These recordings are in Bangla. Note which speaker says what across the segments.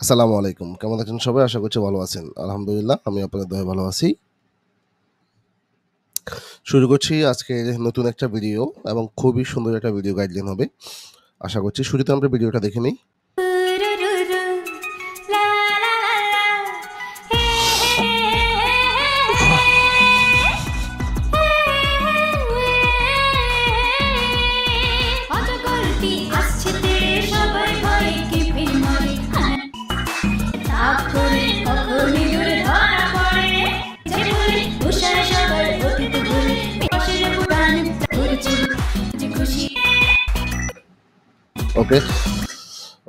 Speaker 1: আসসালামু আলাইকুম। কেমন আছেন সবাই? আশা করছি ভালো আছেন। আলহামদুলিল্লাহ আমি আপনাদের দয়ায় ভালো আছি। শুরু করছি আজকে নতুন একটা ভিডিও এবং খুবই সুন্দর একটা ভিডিও গাইডলাইন হবে। আশা করছি শুরুতে আমরা ভিডিওটা দেখে নেই। ওকে,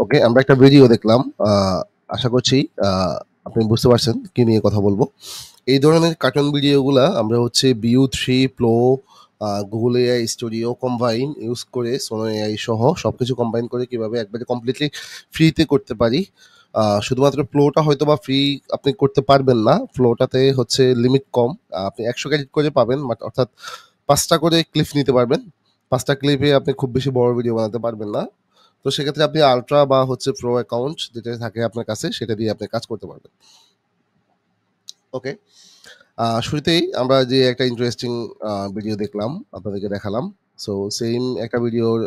Speaker 1: ওকে আমরা একটা ভিডিও দেখলাম। আশা করছি আ আপনি বুঝতে পারছেন কি নিয়ে কথা বলব। এই ধরনের কার্টুন ভিডিওগুলা আমরা হচ্ছে View 3 Pro, Google AI Studio combine use করে Sono AI সহ সবকিছু কম্বাইন করে কিভাবে একবারে কমপ্লিটলি ফ্রিতে করতে পারি। শুধুমাত্র Pro-টা হয়তোবা ফ্রি আপনি করতে পারবেন না। Pro-টাতে হচ্ছে লিমিট কম। আপনি ১০০ ক্রেডিট করে পাবেন অর্থাৎ ৫ টা করে ক্লিপ নিতে পারবেন। ৫ টা ক্লিপে আপনি খুব বেশি বড় ভিডিও বানাতে পারবেন না। তো সেক্ষেত্রে আপনি আল্ট্রা বা হচ্ছে প্রো অ্যাকাউন্ট যেটা থাকে আপনার কাছে সেটা দিয়ে আপনি কাজ করতে পারবেন। ওকে। শুরুতেই আমরা যে একটা ইন্টারেস্টিং ভিডিও দেখলাম, আপনাদেরকে দেখালাম। সো সেইম একটা ভিডিওর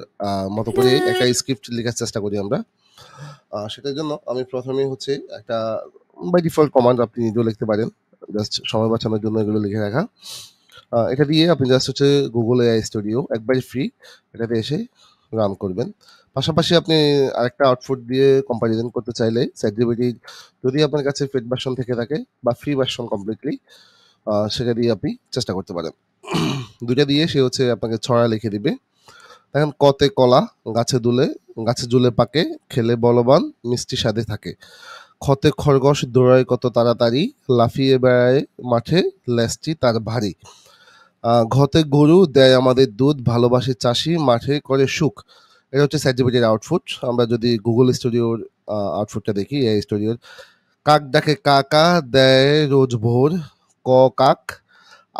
Speaker 1: মতো করে একটা স্ক্রিপ্ট লেখার চেষ্টা করি আমরা। সেটার জন্য আমি ১ম এই হচ্ছে একটা বাই ডিফল্ট কমান্ড আপনি নিজেও লিখতে পারেন। জাস্ট সময় বাঁচানোর জন্য এগুলো লিখে রাখা। এটা দিয়ে আপনি জাস্ট হচ্ছে Google AI Studio একবারে ফ্রি। এটাতে এসে রান করবেন। পাশাপাশি আপনি আরেকটা আউটপুট দিয়ে কম্পারিজন করতে চাইলে ChatGPT যদি আপনার কাছে পেইড ভার্সন থেকে থাকে বা ফ্রি ভার্সন কমপ্লিটলি সেটা দিয়ে আপনি চেষ্টা করতে পারেন। ২ টা দিয়ে সে হচ্ছে আপনাকে ছড়া লিখে দিবে। দেখেন কতে কলা, গাছে দুলে পাকে, খেলে বলবান, মিষ্টি স্বাদে থাকে। খতে খরগোশ দৌড়ায় কত তাড়াতাড়ি, লাফিয়ে বেড়ায় মাঠে, লেজটি তার ভারী। ঘতে গরু দেয় আমাদের দুধ, ভালোবাসে চাষি, মাঠে করে সুখ। এটা হচ্ছে ChatGPT-র আউটপুট। আমরা যদি Google Studio-র আউটপুটটা দেখি, AI Studio-র কাক ডাকে কা কা, দেয় রোজ ভোর, ক কাক,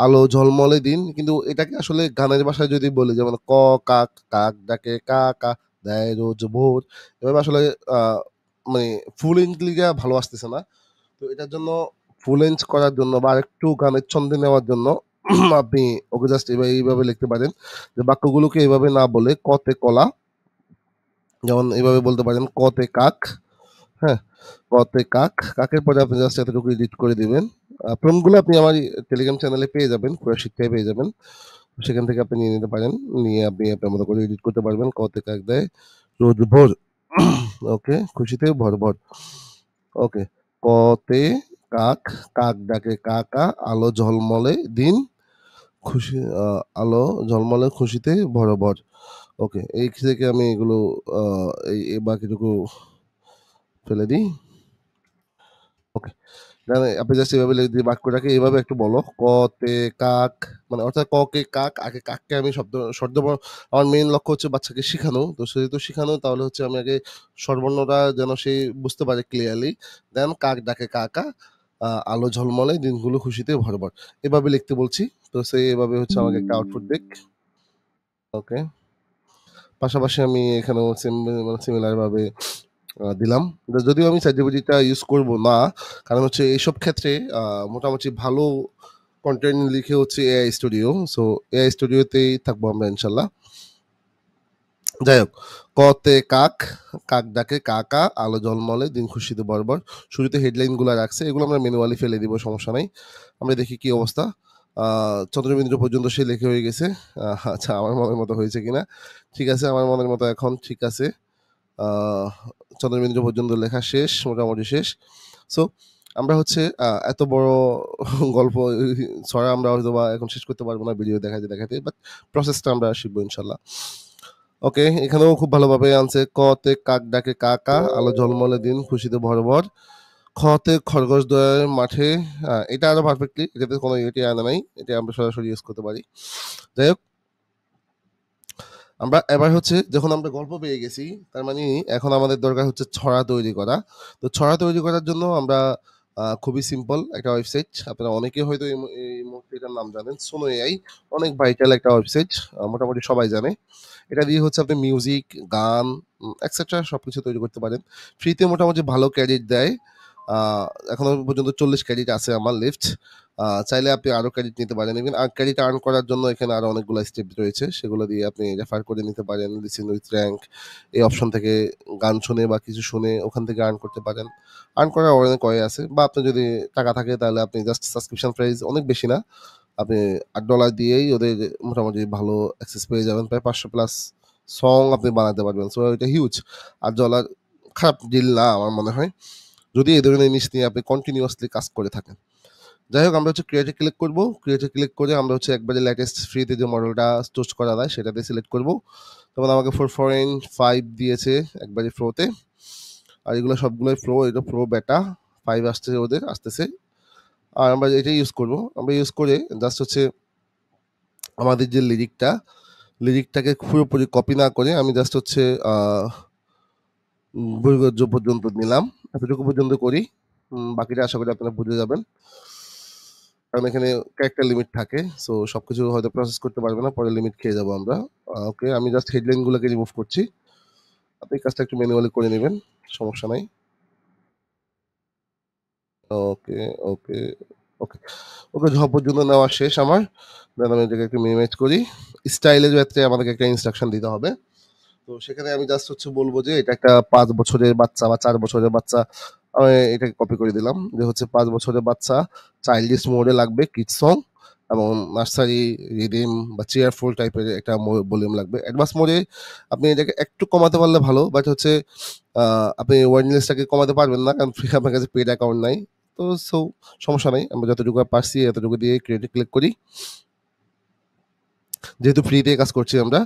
Speaker 1: আলো ঝলমলে দিন। কিন্তু এটাকে আসলে গানের ভাষায় যদি বলি যেমন ক কাক, কাক ডাকে কা কা, দেয় রোজ ভোর। এভাবে আসলে আ মানে ফুল লিগা ভালো আসতেছে না। তো এটার জন্য ফুল লেন্থ করার জন্য বা আরেকটু গানের ছন্দে নেওয়ার জন্য আপনি ওকে জাস্ট এইভাবে লিখতে পারেন যে বাক্যগুলোকে এভাবে না বলে কতে কলা, যেমন এভাবে বলতে পারেন কতে কাক, হ্যাঁ? কতে কাক, কাকের পরে আপনি জাস্ট এতটুকু এডিট করে দিবেন। প্রম্পট গুলো আপনি আমার টেলিগ্রাম চ্যানেলে পেয়ে যাবেন, পুরা শিক্ষায় পেয়ে যাবেন। সেখান থেকে আপনি নিয়ে নিতে পারেন। নিয়ে আপনি আপনার মতো করে এডিট করতে পারবেন। কতে কাক দেয় রোজ ভোর। ওকে, খুশিতে ভরভর। ওকে। কতে কাক, কাক ডাকে কা কা, আলো ঝলমলে দিন, খুশি আলো ঝলমলে খুশিতে ভরভর। ওকে, এই থেকে আমি এগুলো আ এই বাকিটুকু ফেলে দিই। ওকে। না, না, আপনি জাস্ট এভাবে লিখে দিয়ে বাক্যটাকে এভাবে একটু বলো। তে কাক মানে অর্থাৎ কে কাক, আগে কাককে আমি শব্দ আমার মেইন লক্ষ্য হচ্ছে বাচ্চাকে শিখানো। তো যেহেতু শিখানো তাহলে হচ্ছে আমি আগে স্বরবর্ণটা যেন সে বুঝতে পারে ক্লিয়ারলি। দেন কাক ডাকে কা কা, আলো ঝলমলে দিনগুলো খুশিতে ভরভর। এভাবে লিখতে বলছি। তো সে এভাবে হচ্ছে আমাকে একটা আউটপুট দিক। ওকে। পাশাপাশি আমি এখানেও মানে সিমিলার ভাবে দিলাম। যদিও আমি ChatGPT টা ইউজ করব না। কারণ হচ্ছে এইসব ক্ষেত্রে মোটামুটি ভালো কনটেন্ট লিখে হচ্ছে AI Studio। So AI Studio তেই থাকবো আমরা ইনশাআল্লাহ। যাই হোক, কতে কাক, কাক ডাকে কা কা, আলো ঝলমলে দিন খুশিতে বরবর। শুরুতে হেডলাইন গুলা রাখছে। এগুলো আমরা ম্যানুয়ালি ফেলে দিব, সমস্যা নাই। আমরা দেখি কি অবস্থা। আ চন্দ্রবিন্দু পর্যন্ত সে লিখে হয়ে গেছে। আচ্ছা, আমার মনের মতো হয়েছে কিনা? ঠিক আছে, আমার মনের মতো এখন ঠিক আছে। আ চন্দ্রবিন্দু পর্যন্ত লেখা শেষ, মোটামুটি শেষ। সো আমরা হচ্ছে এত বড় গল্প ছড়া আমরা হয়তোবা এখন শেষ করতে পারব না ভিডিও দেখাইতে, দেখাইতে। বাট প্রসেসটা আমরা শিখবো ইনশাআল্লাহ। ওকে, এখানেও খুব ভালোভাবে আনছে। তে কাক ডাকে কা কা, আলো ঝলমলে দিন খুশিতে ভরভর। তে খরগোশ দৌড়ায় মাঠে। এটা আরো পারফেক্টলি, এটাতে কোনো ইয়েটি আনা নাই। এটা আমরা সরাসরি ইউজ করতে পারি। যাই হোক, আমরা এবার হচ্ছে যখন আমরা গল্প পেয়ে গেছি, তার মানে এখন আমাদের দরকার হচ্ছে ছড়া তৈরি করা। তো ছড়া তৈরি করার জন্য আমরা খুবই সিম্পল একটা ওয়েবসাইট। আপনারা অনেকে হয়তো এই মুহূর্তে এটার নাম জানেন। সোনো এআই অনেক ভাইটাল একটা ওয়েবসাইট। মোটামুটি সবাই জানে। এটা দিয়ে হচ্ছে আপনি মিউজিক, গান এটসেট্রা সবকিছু তৈরি করতে পারেন। ফ্রিতে মোটামুটি ভালো ক্রেডিট দেয়। আ এখনো পর্যন্ত 40 ক্রেডিট আছে আমার লেফট। চাইলে আপনি আরো ক্রেডিট নিতে পারেন। ইভেন ক্রেডিট আর্ন করার জন্য এখানে আরো অনেকগুলা স্টেপ রয়েছে। সেগুলো দিয়ে আপনি রেফার করে নিতে পারেন। লিসেন উইথ র‍্যাংক এই অপশন থেকে গান শুনে বা কিছু শুনে ওখান থেকে আর্ন করতে পারেন। আর্ন করার অনেক ওয়ে আছে। বা আপনার যদি টাকা থাকে তাহলে আপনি জাস্ট সাবস্ক্রিপশন প্রাইস অনেক বেশি না। আপনি $8 দিয়েই ওদের মোটামুটি ভালো অ্যাক্সেস পেয়ে যাবেন। প্রায় 500 প্লাস সং আপনি বানাতে পারবেন। সো এটা হিউজ। $8 খারাপ ডিল না আমার মনে হয়। যদি এই ধরনের জিনিস নিয়ে আপনি কন্টিনিউয়াসলি কাজ করে থাকেন। যাই হোক আমরা হচ্ছে ক্রিয়েটে ক্লিক করব। ক্রিয়েটে ক্লিক করে আমরা হচ্ছে একবারে লেটেস্ট ফ্রিতে যে মডেলটা চুজ করা যায় সেটাতে সিলেক্ট করব। তখন আমাকে 4.5 দিয়েছে একবারে প্রোতে। আর এগুলো সবগুলোই প্রো, এটা প্রো বেটা 5 আসছে ওদের আসতেছে। আর আমরা এটাই ইউজ করব। আমরা ইউজ করে জাস্ট হচ্ছে আমাদের যে লিরিকটাকে পুরোপুরি কপি না করে আমি জাস্ট হচ্ছে বৈগজ্য পর্যন্ত নিলাম। এতটুকু পর্যন্ত করি। বাকিটা আশা করি আপনারা বুঝে যাবেন। কারণ এখানে ক্যারেক্টার লিমিট থাকে। সো সবকিছু হয়তো প্রসেস করতে পারবে না। পরে লিমিট খেয়ে যাবো আমরা। ওকে আমি জাস্ট হেডলাইন গুলোকে রিমুভ করছি। আপনি কাজটা একটু ম্যানুয়ালি করে নেবেন। সমস্যা নাই। ওকে, ওকে, ওকে। ওকে যখন পর্যন্ত নেওয়া শেষ আমার। দেন আমি এটাকে একটু মিনিমাইজ করি। স্টাইলের ক্ষেত্রে আমাদেরকে একটা ইনস্ট্রাকশন দিতে হবে। তো সেখানে আমি জাস্ট হচ্ছে বলব যে এটা একটা ৫ বছরের বাচ্চা বা ৪ বছরের বাচ্চা আমি এটাকে কপি করে দিলাম। যে হচ্ছে ৫ বছরের বাচ্চা চাইল্ডিশ মোডে লাগবে কিডস সং এবং নার্সারি, রিদিম বা চেয়ারফুল টাইপের একটা ভলিউম লাগবে। অ্যাডভান্স মোডে আপনি এটাকে একটু কমাতে পারলে ভালো। বাট হচ্ছে আপনি ওয়ার্ডনেসটাকে কমাতে পারবেন না। কারণ আপনার কাছে পেইড অ্যাকাউন্ট নাই। তো সমস্যা নাই। আমরা যতটুকু পারছি এতটুকু দিয়ে ক্রিয়েটে ক্লিক করি। যেহেতু ফ্রিতে কাজ করছি আমরা।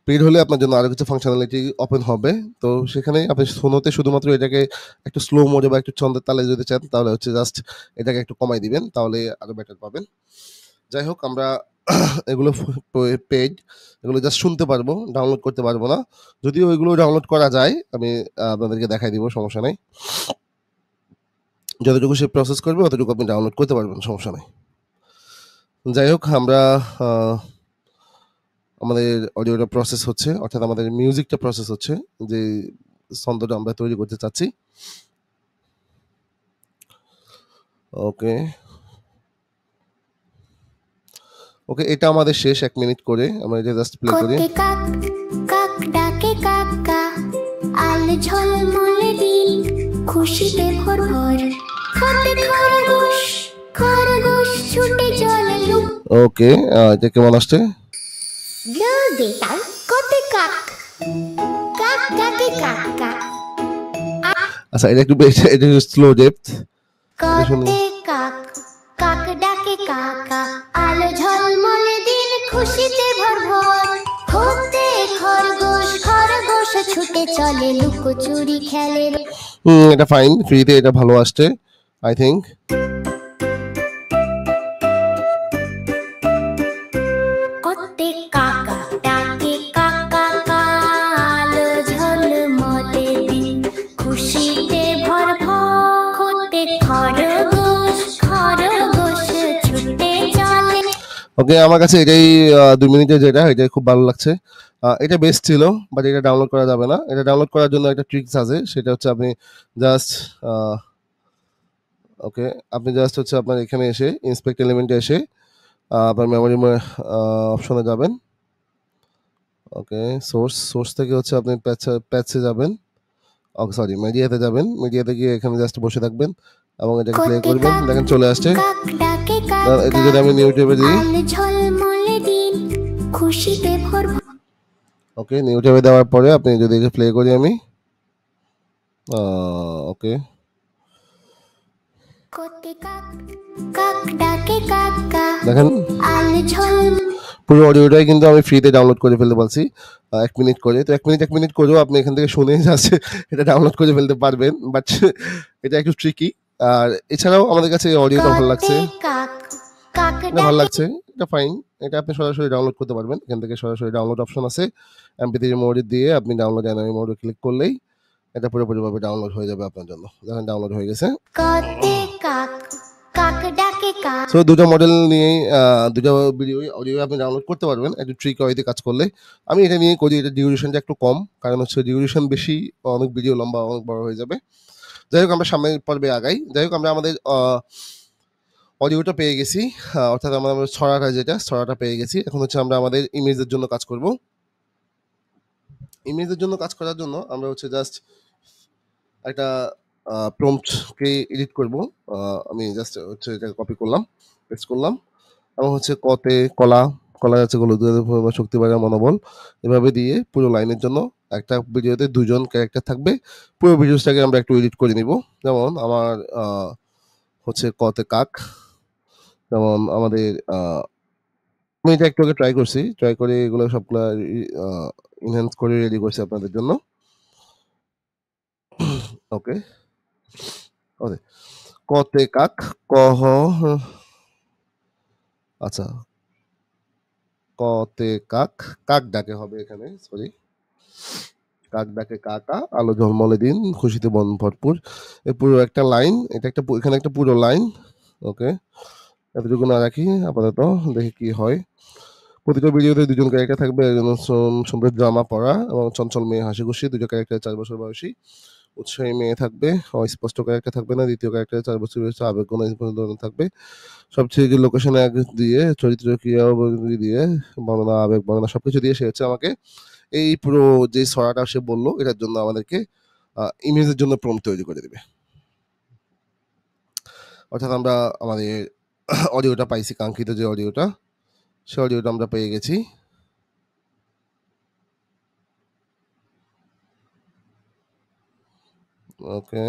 Speaker 1: পেইড হলে আপনার জন্য আরো কিছু ফাংশনালিটি ওপেন হবে। তো সেখানে আপনি সোনোতে শুধুমাত্র এটাকে একটু স্লো মোডে বা একটু ছন্দের তালে যদি চান তাহলে হচ্ছে জাস্ট এটাকে একটু কমায় দিবেন। তাহলে আরো বেটার পাবেন। যাই হোক আমরা এগুলো পেইড এগুলো জাস্ট শুনতে পারবো, ডাউনলোড করতে পারবো না। যদিও ওইগুলো ডাউনলোড করা যায় আমি আপনাদেরকে দেখাই দিব সমস্যা নাই। যতটুকু সে প্রসেস করবে অতটুকু আপনি ডাউনলোড করতে পারবেন সমস্যা নাই। যাই হোক আমরা আমাদের অডিওটা প্রসেস হচ্ছে অর্থাৎ আমাদের মিউজিকটা প্রসেস হচ্ছে যে ছন্দটা আমরা তৈরি করতে চাচ্ছি। ওকে ওকে এটা আমাদের শেষ 1 মিনিট করে আমরা এটা জাস্ট প্লে করি।
Speaker 2: কাক কাক ডাকে কাকা আলো ঝলমলে দিন খুশিতে ভরভর খতে খরগোশ খরগোশ ছুটে চলে লুক।
Speaker 1: ওকে এটা কেমন আসছে?
Speaker 2: দে তাই কতে কাক কাক ডাকে কাকা
Speaker 1: আচ্ছা এটা একটু এটা স্লো ডেপথ।
Speaker 2: কতে কাক কাক ডাকে কাকা আলো ঝলমলে দিন খুশিতে ভরভর হতে খরগোশ খরগোশ ছুটে চলে লুকোচুরি খেলে।
Speaker 1: এটা ফাইন ফ্রিতে এটা ভালো আসছে আই থিংক।
Speaker 2: কতে কাকা ডাকে কাকা আলো ঝলমলে দিন খুশিতে ভরভর হতে খরগোশ খরগোশ ছুটে চলে।
Speaker 1: ওকে আমার কাছে এটাই 2 মিনিটের যেটা এটাই খুব ভালো লাগছে। এটা বেস্ট ছিল বাট এটা ডাউনলোড করা যাবে না। এটা ডাউনলোড করার জন্য একটা ট্রিক্স আছে সেটা হচ্ছে আপনি জাস্ট ওকে আপনি জাস্ট হচ্ছে আপনার এখানে এসে ইন্সপেক্ট এলিমেন্টে এসে আপনার মেমোরি অপশনে যাবেন। ওকে সোর্স থেকে হচ্ছে আপনি প্যাচে যাবেন। ওকে সরি মিডিয়াতে যাবেন। মিডিয়াতে গিয়ে এখানে জাস্ট বসে থাকবেন এবং এটাকে প্লে করবেন। দেখেন চলে আসছে। এটা যদি আমি ইউটিউবে দিই
Speaker 2: খুশিতে ভরভর।
Speaker 1: ওকে ইউটিউবে দেওয়ার পরে আপনি যদি এটা প্লে করি আমি ওকে দেখেন পুরো অডিওটাই কিন্তু আমি ফ্রিতে ডাউনলোড করে ফেলতে পারছি 1 মিনিট করে। তো 1 মিনিট করেও আপনি এখান থেকে শুনে যাচ্ছে এটা ডাউনলোড করে ফেলতে পারবেন বাট এটা একটু ট্রিকি। আর এছাড়াও আমাদের কাছে অডিওটা ভালো লাগছে। এটা ভালো লাগছে এটা ফাইন। এটা আপনি সরাসরি ডাউনলোড করতে পারবেন। এখান থেকে সরাসরি ডাউনলোড অপশন আছে। MP3 মোড দিয়ে আপনি ডাউনলোড এনআই মোডে ক্লিক করলেই এটা পুরোপুরিভাবে ডাউনলোড হয়ে যাবে আপনার জন্য। দেখেন ডাউনলোড হয়ে গেছে।
Speaker 2: কতে কাক কাক ডাকে কাক
Speaker 1: সো দুটো মডেল নিয়েই দুটো ভিডিও অডিও আপনি ডাউনলোড করতে পারবেন একটু ট্রিক ওয়েতে কাজ করলে। আমি এটা নিয়ে করি, এটা ডিউরেশনটা একটু কম, কারণ হচ্ছে ডিউরেশন বেশি অনেক ভিডিও লম্বা অনেক বড় হয়ে যাবে। যাই হোক আমরা সামনের পর্বে আগাই। যাই হোক আমরা আমাদের অডিওটা পেয়ে গেছি, অর্থাৎ আমরা ছড়াটা যেটা ছড়াটা পেয়ে গেছি। এখন হচ্ছে আমরা আমাদের ইমেজের জন্য কাজ করব। ইমেজের জন্য কাজ করার জন্য আমরা হচ্ছে জাস্ট একটা প্রম্পটকে এডিট করব। আমি জাস্ট হচ্ছে এটা কপি করলাম, পেস্ট করলাম এবং হচ্ছে কতে কলা, কলা যাচ্ছে গলুদের শক্তি বাড়ার মনোবল, এভাবে দিয়ে পুরো লাইনের জন্য একটা ভিডিওতে দুজন ক্যারেক্টার থাকবে। পুরো ভিডিওসটাকে আমরা একটু এডিট করে নিব। যেমন আমার হচ্ছে কতে কাক, যেমন আমাদের আমি এটা একটু আগে ট্রাই করছি, ট্রাই করে এগুলো সবগুলা ইনহ্যান্স করে রেডি করছি আপনাদের জন্য। ওকে, ওকে কতে কাক কহ, আচ্ছা কতে কাক, কাক ডাকে হবে এখানে, সরি কাক ডাকে কাকা, আলো ঝলমলে দিন, খুশিতে বন ভরপুর। এই পুরো একটা লাইন, এটা একটা এখানে একটা পুরো লাইন। ওকে, এতটুকু না রাখি আপাতত, দেখি কি হয়। প্রতিটা ভিডিওতে দুজন ক্যারেক্টার থাকবে, একজন সুন্দর জামা পরা এবং চঞ্চল মেয়ে হাসি খুশি, দুটো ক্যারেক্টার 4 বছর বয়সী। উৎসাহী মেয়ে থাকবে, অস্পষ্ট ক্যারেক্টার থাকবে না। দ্বিতীয় ক্যারেক্টার 4 বছর বয়সী, আবেগঘন থাকবে। সবচেয়ে লোকেশনে আগে দিয়ে, চরিত্র ক্রিয়া দিয়ে, বর্ণনা আবেগ বর্ণনা সবকিছু দিয়ে সে হচ্ছে আমাকে এই পুরো যে ছড়াটা সে বললো এটার জন্য আমাদেরকে ইমেজের জন্য প্রম্পট তৈরি করে দেবে। অর্থাৎ আমরা আমাদের অডিওটা পাইছি, কাঙ্ক্ষিত যে অডিওটা, সে অডিওটা আমরা পেয়ে গেছি। ওকে,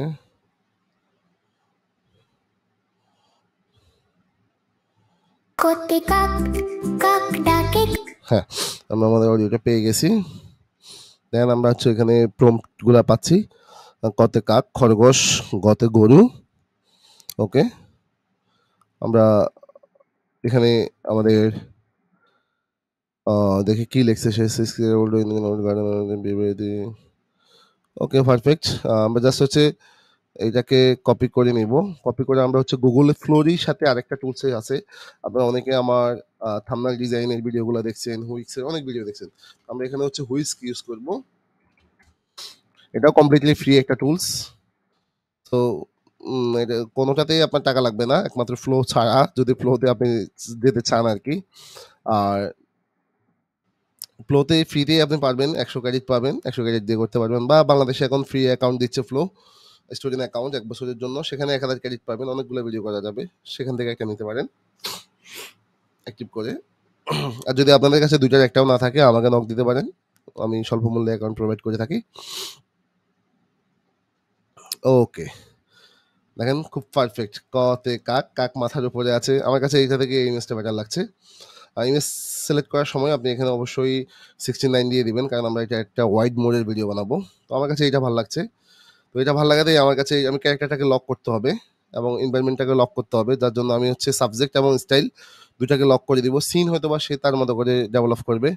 Speaker 2: কতে কাক কাক ডাকে
Speaker 1: হ্যাঁ আমরা আমাদের অডিওটা পেয়ে গেছি। দেন আমরা হচ্ছে এখানে প্রম্পটগুলা পাচ্ছি, কতে কাক খরগোশ, গতে গরু। ওকে, আমরা এখানে আমাদের দেখি কি লিখছে সে। Okay perfect. আমরা জাস্ট হচ্ছে এইটাকে কপি করে নিব। কপি করে আমরা হচ্ছে গুগল ফ্লোরির সাথে আরেকটা টুলস আছে। আপনারা অনেকে আমার থাম্বনেল ডিজাইনের ভিডিওগুলো দেখছেন, হুইক্সের অনেক ভিডিও দেখছেন। আমরা এখানে হচ্ছে হুইস্ক ইউজ করব। এটাও কমপ্লিটলি ফ্রি একটা টুলস। তো এটা কোনোটাতেই আপনার টাকা লাগবে না, একমাত্র ফ্লো ছাড়া, যদি ফ্লোতে আপনি যেতে চান আর কি। আর ফ্লোতে ফ্রিতে আপনি পারবেন 100 ক্রেডিট পাবেন, 100 ক্রেডিট দিয়ে করতে পারবেন। বা বাংলাদেশে এখন ফ্রি অ্যাকাউন্ট দিচ্ছে ফ্লো, স্টুডেন্ট অ্যাকাউন্ট 1 বছরের জন্য, সেখানে 1000 ক্রেডিট পাবেন, অনেকগুলো ভিডিও করা যাবে, সেখান থেকে একটা নিতে পারেন অ্যাক্টিভ করে। আর যদি আপনাদের কাছে দুইটার একটাও না থাকে আমাকে নক দিতে পারেন, আমি স্বল্প মূল্যে অ্যাকাউন্ট প্রোভাইড করে থাকি। ওকে, দেখেন খুব পারফেক্ট। কতে কাক, কাক মাথার উপরে আছে। আমার কাছে এইটা থেকে এই ইমেজটা বেটার লাগছে। ইমেজ সিলেক্ট করার সময় আপনি এখানে অবশ্যই 69 দিয়ে দিবেন, কারণ আমরা এটা একটা ওয়াইড মোডের ভিডিও বানাবো। তো আমার কাছে এইটা ভালো লাগছে। তো এটা ভালো লাগাতেই আমার কাছে আমি ক্যারেক্টারটাকে লক করতে হবে এবং এনভায়রনমেন্টটাকে লক করতে হবে, যার জন্য আমি হচ্ছে সাবজেক্ট এবং স্টাইল দুটাকে লক করে দিব। সিন হয়তো বা সে তার মতো করে ডেভেলপ করবে,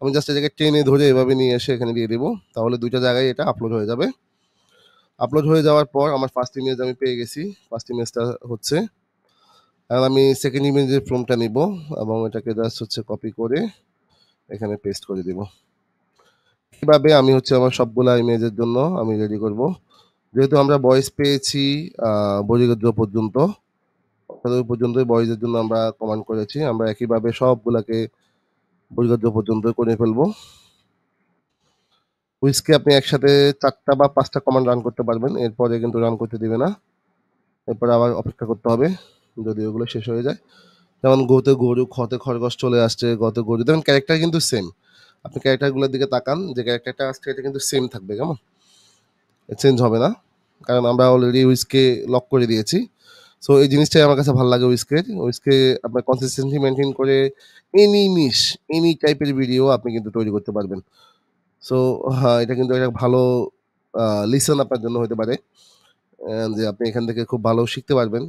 Speaker 1: আমি জাস্ট এটাকে টেনে ধরে এভাবে নিয়ে এসে এখানে দিয়ে দিব, তাহলে দুইটা জায়গায় এটা আপলোড হয়ে যাবে। আপলোড হয়ে যাওয়ার পর আমার ফার্স্ট ইমেজ আমি পেয়ে গেছি। ফার্স্ট ইমেজটা হচ্ছে, আর আমি সেকেন্ড ইমেজের ফর্মটা নিব এবং এটাকে জাস্ট হচ্ছে কপি করে এখানে পেস্ট করে দিব। কিভাবে আমি হচ্ছে আমার সবগুলা ইমেজের জন্য আমি রেডি করব। যেহেতু আমরা বয়েস পেয়েছি বহির্গদ্র পর্যন্ত, ওই পর্যন্তই বয়েজের জন্য আমরা কমান্ড করেছি, আমরা একইভাবে সবগুলাকে বহির্গদ্র পর্যন্ত করে ফেলবো। হুইস্কে আপনি একসাথে 4টা বা 5টা কমান্ড রান করতে পারবেন, এরপরে কিন্তু রান করতে দিবে না, এরপরে আবার অপেক্ষা করতে হবে যদি ওগুলো শেষ হয়ে যায়। যেমন গোতে গরু, খতে খরগোশ চলে আসছে, গতে গরু। দেখুন ক্যারেক্টার কিন্তু সেম, আপনি ক্যারেক্টারগুলোর দিকে তাকান, যে ক্যারেক্টারটা আসছে এটা কিন্তু সেম থাকবে, কেমন চেঞ্জ হবে না, কারণ আমরা অলরেডি হুইস্কে লক করে দিয়েছি। সো এই জিনিসটাই আমার কাছে ভালো লাগে হুইস্কে আপনার কনসিস্টেন্সি মেনটেন করে এনি টাইপের ভিডিও আপনি কিন্তু তৈরি করতে পারবেন। সো হ্যাঁ, এটা কিন্তু একটা ভালো লিসন আপনার জন্য হতে পারে, যে আপনি এখান থেকে খুব ভালো শিখতে পারবেন।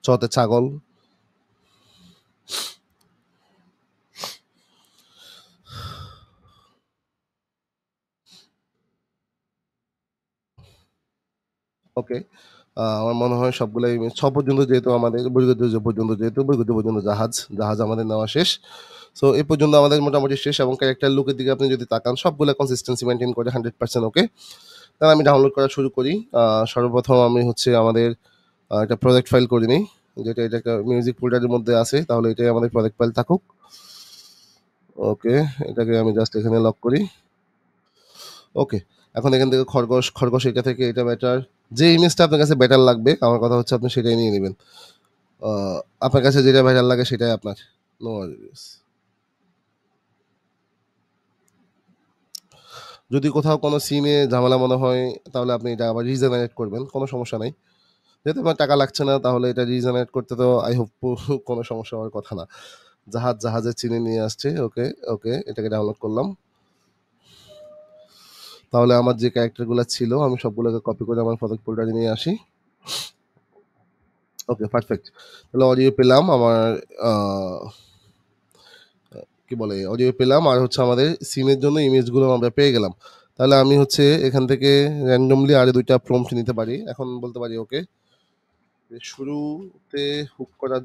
Speaker 1: চতে ছাগল, ওকে। আমার মনে হয় সবগুলাই ছ পর্যন্ত যেহেতু আমাদের বৈগদ্য পর্যন্ত যেহেতু বৈগদ্য পর্যন্ত জাহাজ আমাদের নেওয়া শেষ। সো এ পর্যন্ত আমাদের মোটামুটি শেষ এবং ক্যারেক্টার লুকের দিকে আপনি যদি তাকান সবগুলা কনসিস্টেন্সি মেইনটেইন করে 100% ওকে। তাহলে আমি ডাউনলোড করা শুরু করি। সর্বপ্রথম আমি হচ্ছে আমাদের একটা প্রজেক্ট ফাইল করে নিই। যেটা এটা একটা মিউজিক ফোল্ডারের মধ্যে আছে। তাহলে এটাই আমাদের প্রজেক্ট ফাইল থাকুক। ওকে, এটাকে আমি জাস্ট এখানে লক করি। ওকে। এখন এখান থেকে খরগোশ এটা থেকে এটা বেটার। যে ইমেজটা আপনার কাছে বেটার লাগবে, আমার কথা হচ্ছে আপনি সেটাই নিয়ে নিবেন। আ আপনার কাছে যেটা বেটার লাগে সেটাই আপনার। নো ওয়ারিস। যদি কোথাও কোনো সিনে ঝামেলা মনে হয় তাহলে আপনি এটা আবার রিজেনারেট করবেন। কোনো সমস্যা নাই। যেহেতু আপনার টাকা লাগছে না তাহলে এটা রিজেনারেট করতে তো আই হোপ কোনো সমস্যা হওয়ার কথা না। জাহাজের চিনে নিয়ে আসছে। ওকে, এটাকে ডাউনলোড করলাম। তাহলে আমার যে ক্যারেক্টারগুলা ছিল আমি সবগুলোকে কপি করে আমার প্রজেক্ট ফোল্ডারে নিয়ে আসি। ওকে, পারফেক্ট। তাহলে অডিও পেলাম আমার আ কি বলে? অডিও পেলাম আর হচ্ছে আমাদের সিনের জন্য ইমেজগুলো আমরা পেয়ে গেলাম। তাহলে আমি হচ্ছে এখান থেকে randomly আরো ২ টা প্রম্পট নিতে পারি। এখন বলতে পারি ওকে। শুরুতে হুক করার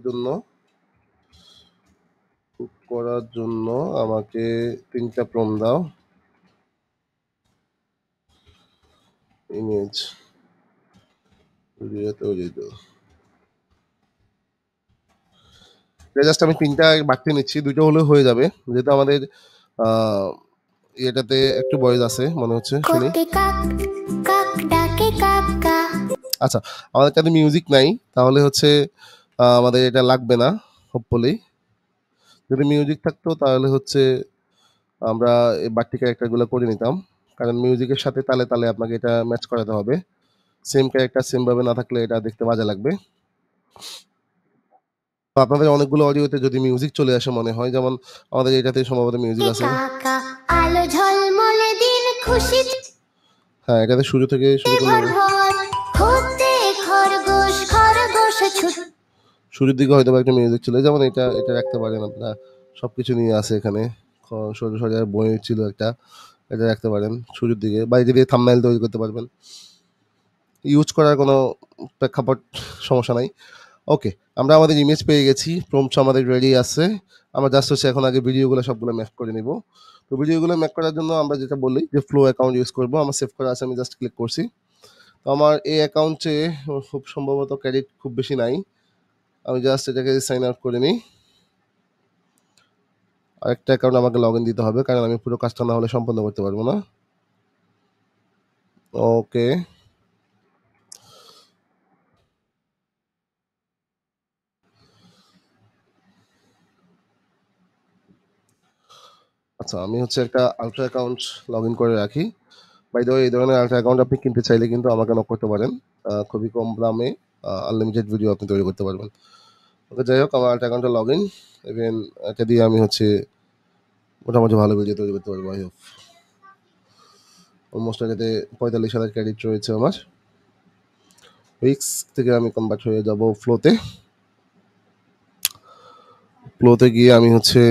Speaker 1: জন্য আমাকে ৩ টা প্রম্পট দাও। ইমেজ ভিডিও তৈরি দাও। এটা জাস্ট আমি ৩ টা বাড়তি নিচ্ছি। ২ টা হলেও হয়ে যাবে। যেহেতু আমাদের আ ইয়েটাতে একটু ভয়েস আছে মনে হচ্ছে। শুনি।
Speaker 2: কোকে কাক কাক ডাকে কাকা
Speaker 1: আচ্ছা, আমাদের কাছে মিউজিক নাই। তাহলে হচ্ছে আমাদের এটা লাগবে না হোপফুলি। যদি মিউজিক থাকতো তাহলে হচ্ছে আমরা এই বাড়তি ক্যারেক্টারগুলো করে নিতাম। কারণ মিউজিকের সাথে তালে আপনাকে এটা ম্যাচ করাতে হবে। সেম ক্যারেক্টার সেম ভাবে না থাকলে এটা দেখতে বাজে লাগবে। তো আপনাদের অনেকগুলো অডিওতে যদি মিউজিক চলে আসে মনে হয় যেমন আমাদের এটাতে সম্ভবত মিউজিক আছে।
Speaker 2: কাকা আলো ঝলমলে দিন খুশিতে
Speaker 1: হ্যাঁ, এটাতে শুরু থেকে শুরু করলে
Speaker 2: ভরভর হতে খরগোশ খরগোশ ছুট
Speaker 1: শুরুর দিকে হয়তোবা একটা মিউজিক ছিল। যেমন এটা রাখতে পারেন আপনারা। সবকিছু নিয়ে আছে এখানে। সরু সরিয়ার বই ছিল একটা। এটা রাখতে পারেন শুরুর দিকে বা এটা দিয়ে থাম্বনেইল তৈরি করতে পারবেন। ইউজ করার কোনো প্রেক্ষাপট সমস্যা নাই। ওকে, আমরা আমাদের ইমেজ পেয়ে গেছি। প্রম্পটস আমাদের রেডি আছে। আমরা জাস্ট হচ্ছে এখন আগে ভিডিওগুলো সবগুলো ম্যাপ করে নিব। তো ভিডিওগুলো ম্যাপ করার জন্য আমরা যেটা বলি যে ফ্লো অ্যাকাউন্ট ইউজ করব। আমার সেভ করা আছে আমি জাস্ট ক্লিক করছি। তো আমার এই অ্যাকাউন্টে খুব সম্ভবত ক্রেডিট খুব বেশি নাই। আমি জাস্ট এটাকে সাইন আউট করে নিই। আরেকটা অ্যাকাউন্ট আমাকে লগইন দিতে হবে কারণ আমি পুরো কাজটা না হলে সম্পন্ন করতে পারবো না। ওকে। আচ্ছা, আমি হচ্ছে একটা আল্ট্রা অ্যাকাউন্ট লগইন করে রাখি। বাই দ্য ওয়ে এই ধরনের আল্ট্রা অ্যাকাউন্ট আপনি কিনতে চাইলে কিন্তু আমাকে নক করতে পারেন। খুবই কম দামে আনলিমিটেড ভিডিও আপনি তৈরি করতে পারবেন। ওকে, যাই হোক আমার আল্ট্রা অ্যাকাউন্টটা লগইন। ইভেন এটা দিয়ে আমি হচ্ছে মোটামুটি ভালো ভিডিও তৈরি করতে পারবো আই হোপ। অলমোস্ট এটাতে ৪৫,০০০ ক্রেডিট রয়েছে আমার। উইক্স থেকে আমি কনভার্ট হয়ে যাব ফ্লোতে। ফ্লোতে গিয়ে আমি হচ্ছে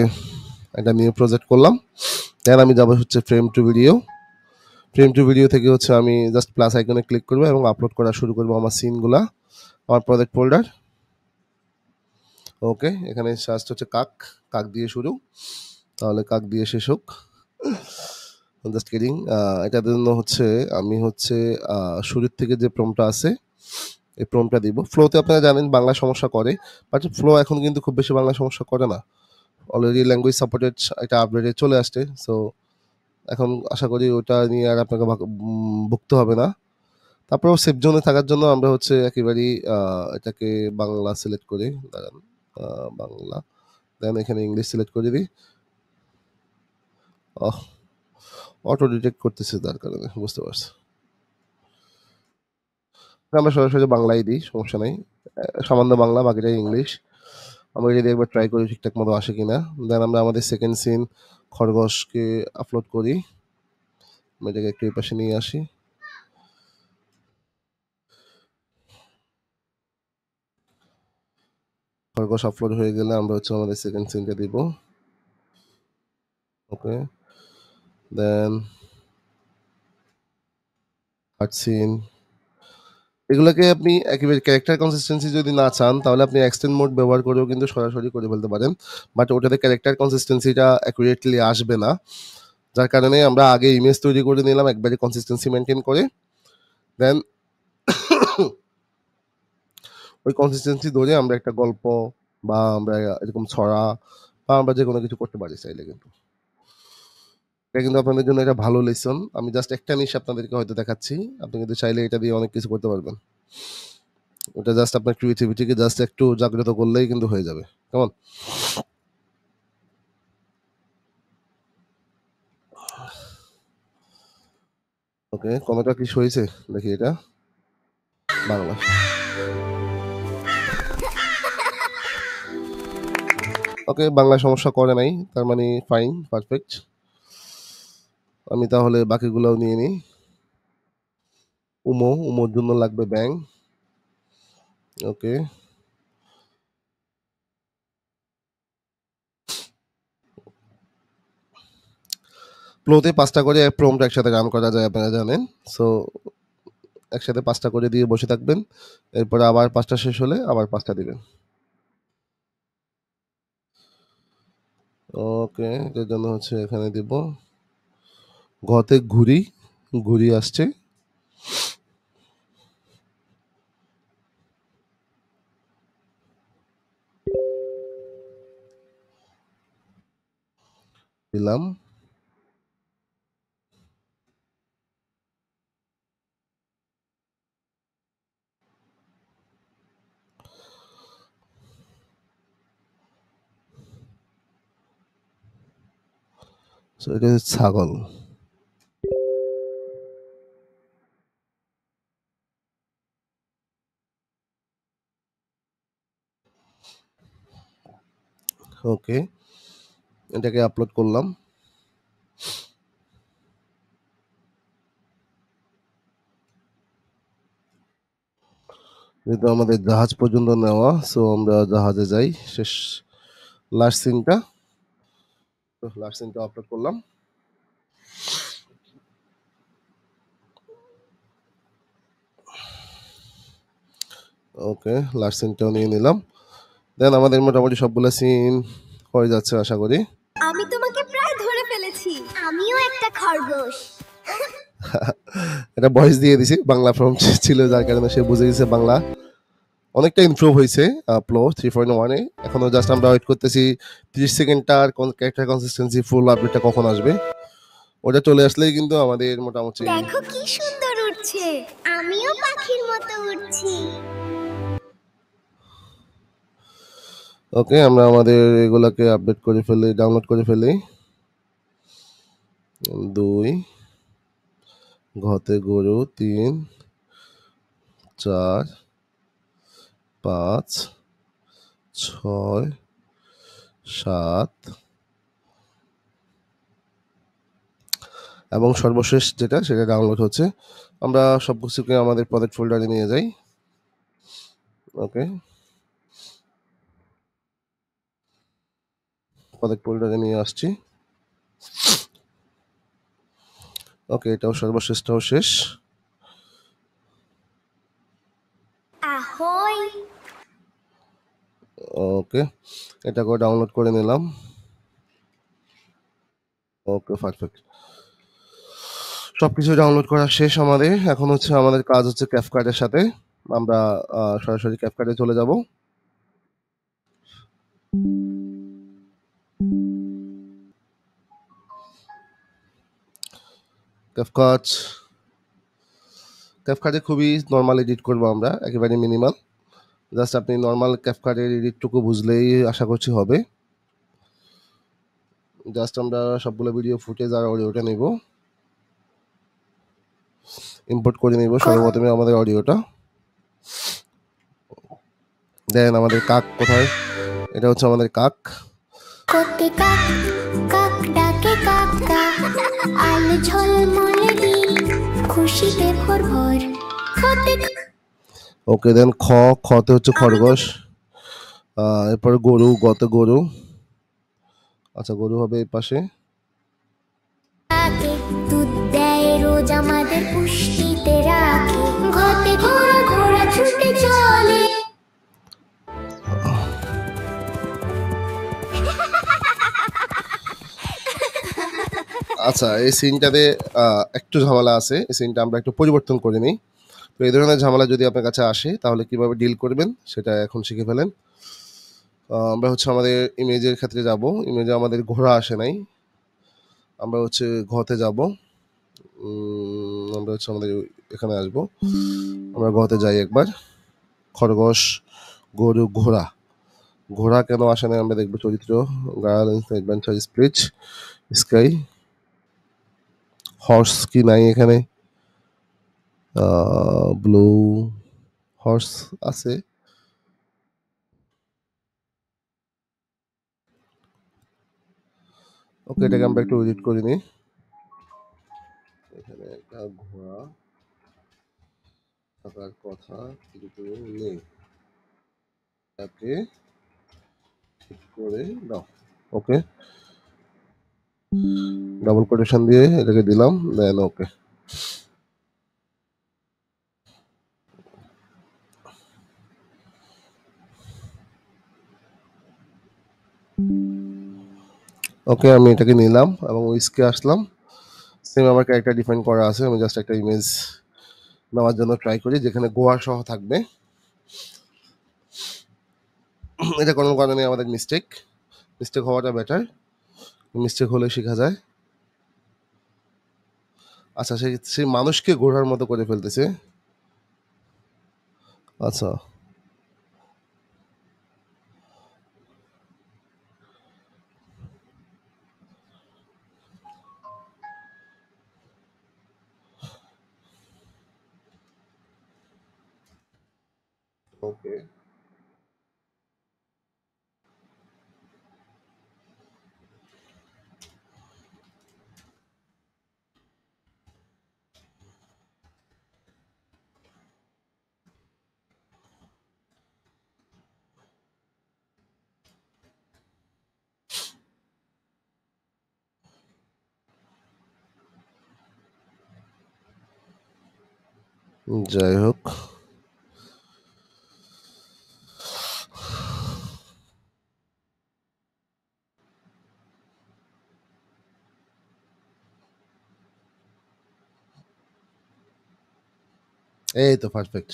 Speaker 1: একটা নিউ প্রজেক্ট করলাম। দেন আমি যাব হচ্ছে frame to video. Frame to video থেকে হচ্ছে আমি জাস্ট প্লাস আইকনে ক্লিক করবো এবং আপলোড করা শুরু করবো আমার সিনগুলা আমার প্রজেক্ট ফোল্ডার। ওকে, এখানে জাস্ট হচ্ছে কাক দিয়ে শুরু। তাহলে কাক দিয়ে শেষ হোক। Just kidding. এটার জন্য হচ্ছে আমি হচ্ছে শুরুর থেকে যে প্রমটা আছে এই প্রমটা দিব। ফ্লোতে আপনারা জানেন বাংলা সমস্যা করে, বাট ফ্লো এখন কিন্তু খুব বেশি বাংলা সমস্যা করে না। অলরেডি ল্যাঙ্গুয়েজ সাপোর্টেড এটা আপডেটে চলে আসছে। সো এখন আশা করি ওটা নিয়ে আর আপনাকে ভুগতে হবে না। তারপরেও সেফ জোনে থাকার জন্য আমরা হচ্ছে একেবারেই এটাকে বাংলা সিলেক্ট করি। দাঁড়ান, বাংলা। দেন এখানে ইংলিশ সিলেক্ট করে দিই। অটো ডিটেক্ট করতেছে তার কারণে বুঝতে পারছি। আমরা সরাসরি বাংলাই দিই, সমস্যা নাই। সামান্য বাংলা, বাকিটাই ইংলিশ। আমরা যদি একবার ট্রাই করি ঠিকঠাক মতো আসে কিনা। দেন আমরা আমাদের সেকেন্ড সিন খরগোশকে আপলোড করি। আমি এটাকে একটু এই পাশে নিয়ে আসি। খরগোশ আপলোড হয়ে গেলে আমরা হচ্ছে আমাদের সেকেন্ড সিনটা দিব। ওকে, দেন থার্ড সিন। এগুলোকে আপনি একেবারে ক্যারেক্টার কনসিস্টেন্সি যদি না চান তাহলে আপনি এক্সটেন্ড মোড ব্যবহার করেও কিন্তু সরাসরি করে ফেলতে পারেন, বাট ওটাতে ক্যারেক্টার কনসিস্টেন্সিটা অ্যাকুরেটলি আসবে না, যার কারণে আমরা আগে ইমেজ তৈরি করে নিলাম একবারে কনসিস্টেন্সি মেনটেন করে, দেন ওই কনসিস্টেন্সি ধরে আমরা একটা গল্প বা আমরা এরকম ছড়া বা আমরা যে কোনো কিছু করতে পারি চাইলে। কিন্তু এটা কিন্তু আপনাদের জন্য এটা ভালো লেসন। আমি জাস্ট একটা জিনিস আপনাদেরকে হয়তো দেখাচ্ছি, আপনি কিন্তু চাইলে এটা দিয়ে অনেক কিছু করতে পারবেন। ওটা জাস্ট আপনার ক্রিয়েটিভিটিকে জাস্ট একটু জাগ্রত করলেই কিন্তু হয়ে যাবে। কেমন? ওকে, কোনটা কি হয়েছে দেখি, এটা বাংলা। ওকে, বাংলা সমস্যা করে নাই, তার মানে ফাইন, পারফেক্ট। আমি তাহলে বাকিগুলোও নিয়ে নিই। উমোর জন্য লাগবে ব্যাং। ওকে, প্লোতে 5টা করে প্রম্পট একসাথে রান করা যায়, আপনারা জানেন। সো একসাথে 5টা করে দিয়ে বসে থাকবেন, এরপরে আবার 5টা শেষ হলে আবার 5টা দিবেন। ওকে, এটার জন্য হচ্ছে এখানে দিব ঘতে ঘুড়ি আসছে, দিলাম। সো এটা হচ্ছে ছাগল। ওকে, এটাকে আপলোড করলাম। যেহেতু আমাদের জাহাজ পর্যন্ত নেওয়া, সো আমরা জাহাজে যাই। শেষ লাস্ট সিনটা আপলোড করলাম। ওকে, লাস্ট সিনটাও নিয়ে নিলাম। দেন আমাদের মোটামুটি সবগুলো সিন হয়ে যাচ্ছে আশা করি।
Speaker 2: আমি তোমাকে প্রায় ধরে ফেলেছি, আমিও একটা খরগোশ।
Speaker 1: এটা ভয়েস দিয়ে দিছি, বাংলা ফর্ম ছিল যার কারণে সে বুঝে গেছে বাংলা। অনেকটা ইমপ্রুভ হয়েছে প্লো 3.1-এ। এখনো জাস্ট আমরা ওয়েট করতেছি 30 সেকেন্ডটার ক্যারেক্টার কনসিস্টেন্সি ফুল আপডেটটা কখন আসবে। ওটা চলে আসলেই কিন্তু আমাদের মোটামুটি
Speaker 2: দেখো কি সুন্দর উঠছে, আমিও পাখির মতো উঠছি।
Speaker 1: ওকে, আমরা আমাদের এগুলাকে আপডেট করে ফেলি, ডাউনলোড করে ফেলি। 2 ঘতে গরু, 3 4 5 6 7 এবং সর্বশেষ যেটা সেটা ডাউনলোড হচ্ছে। আমরা সব কিছুকে আমাদের প্রজেক্ট ফোল্ডারে নিয়ে যাই। ওকে, প্রজেক্ট ফোল্ডারে নিয়ে আসছি। ওকে, এটাও সর্বশেষটাও শেষ।
Speaker 2: আহোই,
Speaker 1: ওকে, এটাকেও ডাউনলোড করে নিলাম। ওকে, পারফেক্ট। সবকিছু ডাউনলোড করা শেষ আমাদের। এখন হচ্ছে আমাদের কাজ হচ্ছে ক্যাপকাটের সাথে। আমরা সরাসরি ক্যাপকাটে চলে যাব। ক্যাপকাটে খুবই নর্মাল এডিট করবো আমরা, একেবারে মিনিমাল। জাস্ট আপনি নর্মাল ক্যাপকাটের এডিটটুকু বুঝলেই আশা করছি হবে। জাস্ট আমরা সবগুলো ভিডিও ফুটেজ আর অডিওটা নেব, ইম্পোর্ট করে নেব সর্বপ্রথমে আমাদের অডিওটা। দেন আমাদের কাক কোথায়, এটা হচ্ছে আমাদের কাক।
Speaker 2: কোতে কাক, কাক ডাকে কাক কাক, আলো ঝলমলে দিন, খুশিতে ভরভর। কোতে
Speaker 1: ওকে, দেন খতে হচ্ছে খরগোশ। এরপরে গরু, গতে গরু। আচ্ছা, গরু হবে এই পাশে।
Speaker 2: কাকে দুধ দেয় রোজ রোজ আমাদের পুষ্টিতে রাখে ঘটে ঘোড়া ঘোড়া ছুটে চলে
Speaker 1: আচ্ছা, এই সিনটাতে একটু ঝামেলা আছে। এই সিনটা আমরা একটু পরিবর্তন করে নিই। তো এই ধরনের ঝামেলা যদি আপনার কাছে আসে তাহলে কিভাবে ডিল করবেন সেটা এখন শিখে ফেলেন। আমরা হচ্ছে আমাদের ইমেজের ক্ষেত্রে যাব। ইমেজে আমাদের ঘোড়া আসে নাই। আমরা হচ্ছে ঘতে যাব। আমরা হচ্ছে আমাদের এখানে আসব। আমরা ঘতে যাই একবার। খরগোশ, গরু, ঘোড়া। ঘোড়া কেন আসে নাই আমরা দেখব চরিত্র। Girl adventure speech sky. Horse কি নাই এখানে? ব্লু হর্স আছে। ওকে, এটাকে আমরা একটু এডিট করে নিই। এখানে একটা ঘোড়া থাকার কথা কিন্তু নেই। তাকে ঠিক করে দাও। ওকে, ডাবল কোটেশন দিয়ে এটাকে দিলাম, দেন ওকে। ওকে, আমি এটাকে নিলাম এবং উইসকে আসলাম। সেম আমার ক্যারেক্টার ডিফাইন করা আছে। আমি জাস্ট একটা ইমেজ নেওয়ার জন্য ট্রাই করি যেখানে গোয়া সহ থাকবে। এটা কোনো কারণে আমাদের মিস্টেক হওয়াটা বেটার। মিস্টেক হলে শেখা যায়। আচ্ছা, সেই মানুষকে ঘোড়ার মতো করে ফেলতেছে। আচ্ছা, ওকে, যাই হোক। এই তো পারফেক্ট।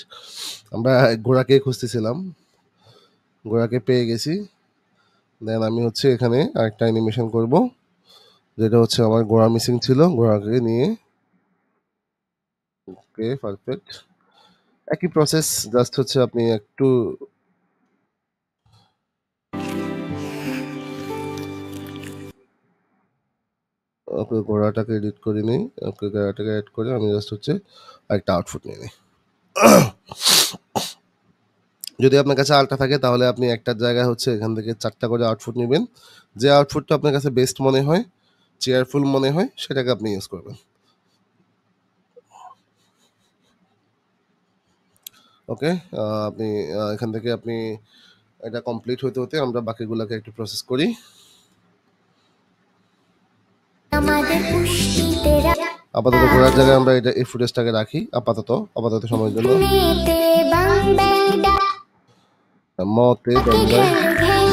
Speaker 1: আমরা ঘোড়াকে খুঁজতেছিলাম, ঘোড়াকে পেয়ে গেছি। দেন আমি হচ্ছে এখানে আরেকটা অ্যানিমেশন করব, যেটা হচ্ছে আমার ঘোড়া মিসিং ছিল, ঘোড়াকে নিয়ে। ওকে, পারফেক্ট। একই প্রসেস, জাস্ট হচ্ছে আপনি একটু ওকে ঘোড়াটাকে এডিট করে নিই। ওকে, ঘোড়াটাকে এড করে আমি জাস্ট হচ্ছে একটা আউটপুট নিয়ে নিই। যদি আপনার কাছে আলটা থাকে তাহলে আপনি একটার জায়গায় হচ্ছে এখান থেকে 4টা করে আউটপুট নেবেন। যে আউটপুটটা আপনার কাছে বেস্ট মনে হয়, চেয়ারফুল মনে হয়, সেটাকে আপনি ইউজ করবেন। ওকে, আপনি এখান থেকে আপনি এটা কমপ্লিট হতে হতে আমরা বাকিগুলোকে একটু প্রসেস করি।
Speaker 2: আমাদের পুষ্টিতে
Speaker 1: আপাতত ঘোরার জায়গায় আমরা এটা এই ফুটেজটাকে রাখি আপাতত সময়ের জন্য।
Speaker 2: মেতে বাং ব্যাং
Speaker 1: মতে
Speaker 2: ডাকে
Speaker 1: ব্যাংবার।
Speaker 2: ঘ্যাং ঘ্যাং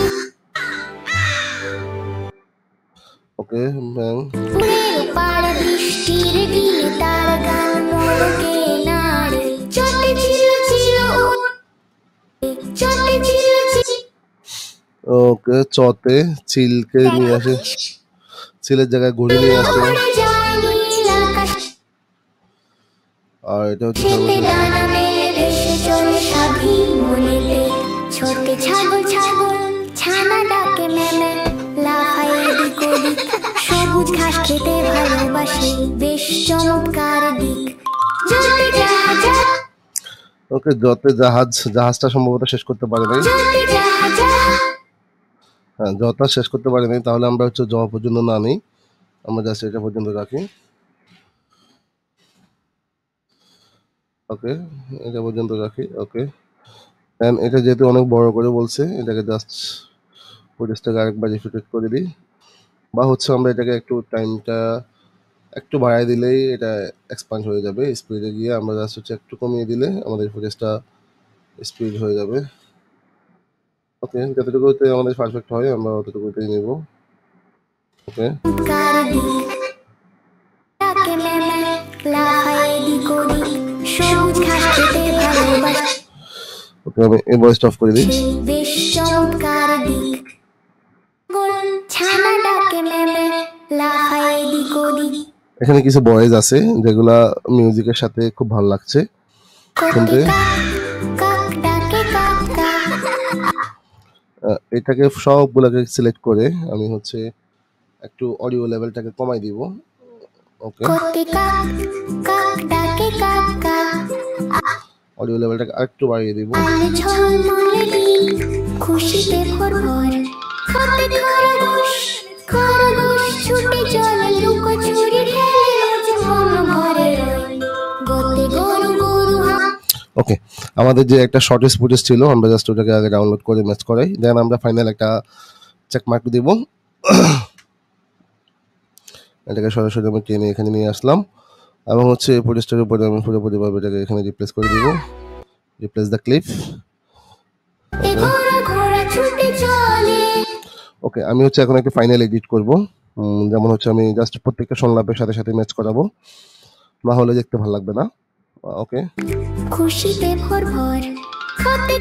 Speaker 1: ওকে, ব্যাং।
Speaker 2: পুরের পাড় বৃষ্টির দিনে তার গান মোড়কে নাড়ে চটে ছিল ছিল চটে ছিল ছিল
Speaker 1: ওকে, চতে চিলকে নিয়ে আসে, চিলের জায়গায় ঘুড়ি নিয়ে আসে।
Speaker 2: উড়ে যায় নীল আকাশ
Speaker 1: আর এটা হচ্ছে
Speaker 2: সেতে
Speaker 1: সর্বশেষ।
Speaker 2: ডানা মেলে ভেসে চলে স্বাধীন মনেতে ছোটে ছাগল ছাগল ছানা ডাকে মেমে লাফায় এদিক ওদিক সবুজ ঘাস খেতে ভালোবাসে বেশ চমৎকার দিক জোরে যা যা
Speaker 1: ওকে, যতে জাহাজটা সম্ভবত শেষ করতে পারে নাই।
Speaker 2: জোরে যা যা
Speaker 1: হ্যাঁ, যটা শেষ করতে পারে নাই, তাহলে আমরা হচ্ছে জ পর্যন্ত না নিই, আমরা জাস্ট এটা পর্যন্ত রাখি। ওকে, এটা পর্যন্ত রাখি। ওকে, দেন এটা যেহেতু অনেক বড় করে বলছে, এটাকে জাস্ট ফুটেজটাকে আরেকবার রিপিট করে দিই, বা হচ্ছে আমরা এটাকে একটু টাইমটা একটু বাড়ায় দিলেই এটা এক্সপান্ড হয়ে যাবে। স্পিডে গিয়ে আমরা জাস্ট হচ্ছে একটু কমিয়ে দিলে আমাদের ফুটেজটা স্পিড হয়ে যাবে। ওকে, যতটুকুতে আমাদের পারফেক্ট হয় আমরা অতটুকুতেই নেব। ওকে,
Speaker 2: কার দিক ডাকে ম্যামে লাফায় এদিক ওদিক সবুজ ঘাস খেতে ভালোবাসে
Speaker 1: ওকে, আমি এই ভয়েসটা অফ করে দিই।
Speaker 2: বেশ চমৎকার দিক গোল ছানা ডাকে ম্যামে লাফায় এদিক ওদিক
Speaker 1: এখানে কিছু ভয়েস আছে যেগুলা মিউজিকের সাথে খুব ভালো লাগছে শুনতে।
Speaker 2: কাক ডাকে কাক কাক
Speaker 1: এটাকে সবগুলাকে সিলেক্ট করে আমি হচ্ছে একটু অডিও লেভেলটাকে কমাই দিব। ওকে,
Speaker 2: কাক কাক ডাকে কাক কাক
Speaker 1: অডিও লেভেলটাকে আরেকটু বাড়িয়ে দিব।
Speaker 2: আলো ঝলমলে দিন খুশিতে ভরভর হাতে খরগোশ খরগোশ ছুটে চলে লুকোচুরি খেলে রোজ মন ভরে রয় গতে গরু গরু
Speaker 1: ওকে, আমাদের যে একটা শর্টেজ ফুটেজ ছিল আমরা জাস্ট ওটাকে আগে ডাউনলোড করে ম্যাচ করাই, দেন আমরা ফাইনাল একটা চেক মার্ক দিব। এটাকে সরাসরি আমি টেনে এখানে নিয়ে আসলাম এবং হচ্ছে ফুটেজটার উপরে আমি পুরোপুরিভাবে এটাকে এখানে রিপ্লেস করে দিব। Replace the clip.
Speaker 2: ঘোড়া ছুটে চলে
Speaker 1: ওকে, আমি হচ্ছে এখন একটা ফাইনাল এডিট করব। যেমন হচ্ছে আমি জাস্ট প্রত্যেকটা সংলাপের সাথে সাথে ম্যাচ করাবো, না হলে দেখতে ভালো লাগবে না। ওকে,
Speaker 2: খুশিতে ভরভর হাতে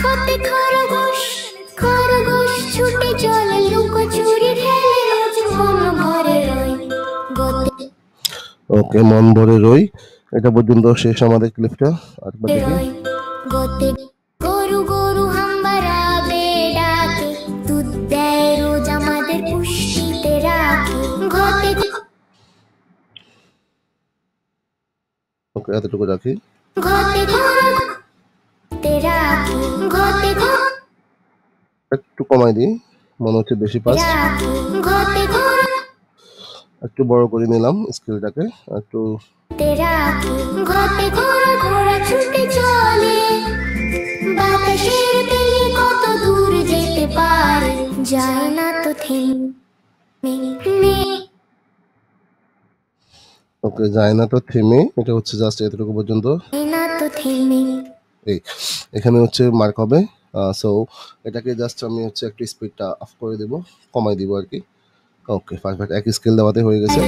Speaker 2: হাতে খরগোশ খরগোশ ছুটে চলে লুকোচুরি খেলে রোজ মন ভরে রয় গতে
Speaker 1: ওকে, মন ভরে রই এটা পর্যন্ত শেষ আমাদের ক্লিপটা। আর দেখি
Speaker 2: গতে গরু গরু হাম্বারা বেডাকে দুধ দেয় রোজ আমাদের পুষ্টিতে রাখে ঘতে
Speaker 1: ওকে, এতটুকু রাখি।
Speaker 2: ঘতে ঘতে রাখে ঘতে
Speaker 1: একটু কমাই দিই, মনে হচ্ছে বেশি পাস।
Speaker 2: রাখে ঘতে
Speaker 1: একটু বড় করে নিলাম স্কেলটাকে একটু।
Speaker 2: রাখে ঘতে ঘোড়া ছুটে চলে বাতাসের তেলে কত দূর যেতে পারে যায় না তো থেমে
Speaker 1: ওকে, যায় না তো থেমে, এটা হচ্ছে জাস্ট এতটুকু পর্যন্ত।
Speaker 2: না তো থেমে
Speaker 1: এই এখানে হচ্ছে মার্ক হবে। সো এটাকে জাস্ট আমি হচ্ছে একটু স্পিডটা অফ করে দেব, কমাই দিব আর কি। ওকে, পারফেক্ট, এক স্কেল দেওয়াতে হয়ে গেছে।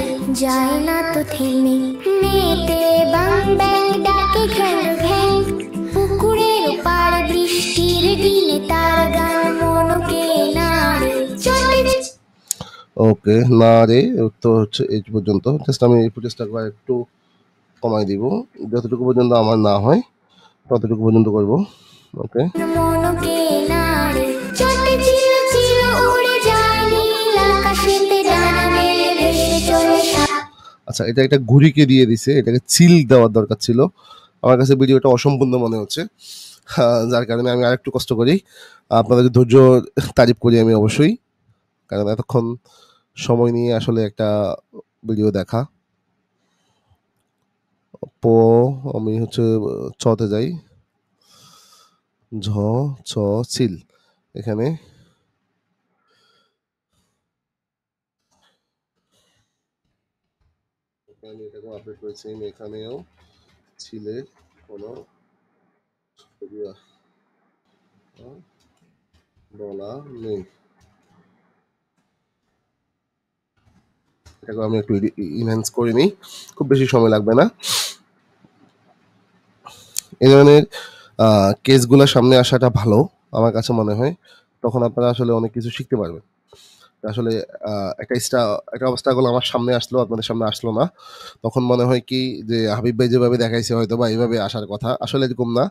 Speaker 2: যায় না তো থেমে নেতে বাং ব্যাং ডাকে ঘ্যাং ঘ্যাং পুকুরের পার বৃষ্টির দিনে তার গান মনকে নাড়ে চলে
Speaker 1: ওকে, না রে, তো হচ্ছে এই পর্যন্ত। জাস্ট আমি এই ফুটেজটা একটু কমাই দিব, যতটুকু পর্যন্ত আমার না হয় ততটুকু পর্যন্ত করব। ওকে,
Speaker 2: মনকে নাড়ে চটে চিল চিল উড়ে যায় নীল আকাশেতে ডানা মেলে ভেসে চলে
Speaker 1: আচ্ছা, এটা একটা ঘুড়িকে দিয়ে দিছে, এটাকে চিল দেওয়ার দরকার ছিল। আমার কাছে ভিডিওটা অসম্পূর্ণ মনে হচ্ছে, যার কারণে আমি আরেকটু কষ্ট করি। আপনাদের ধৈর্য তারিফ করি আমি অবশ্যই, কারণ এতক্ষণ সময় নিয়ে আসলে একটা ভিডিও দেখা। আমি হচ্ছে চতে যাই, ঝ ছ চিল এখানে। আমি এটাকেও আপডেট করেছি, এখানেও ছিলে কোনো বলা নেই। এটাকে আমি একটু ইনহ্যান্স করে নিই, খুব বেশি সময় লাগবে না। এই ধরনের কেসগুলো সামনে আসাটা ভালো আমার কাছে মনে হয়, তখন আপনারা আসলে অনেক কিছু শিখতে পারবেন। আসলে একটা অবস্থাগুলো আমার সামনে আসলো, আপনাদের সামনে আসলো না, তখন মনে হয় কি যে হাবিব ভাই যেভাবে দেখাইছে হয়তো বা এইভাবে আসার কথা, আসলে এরকম না।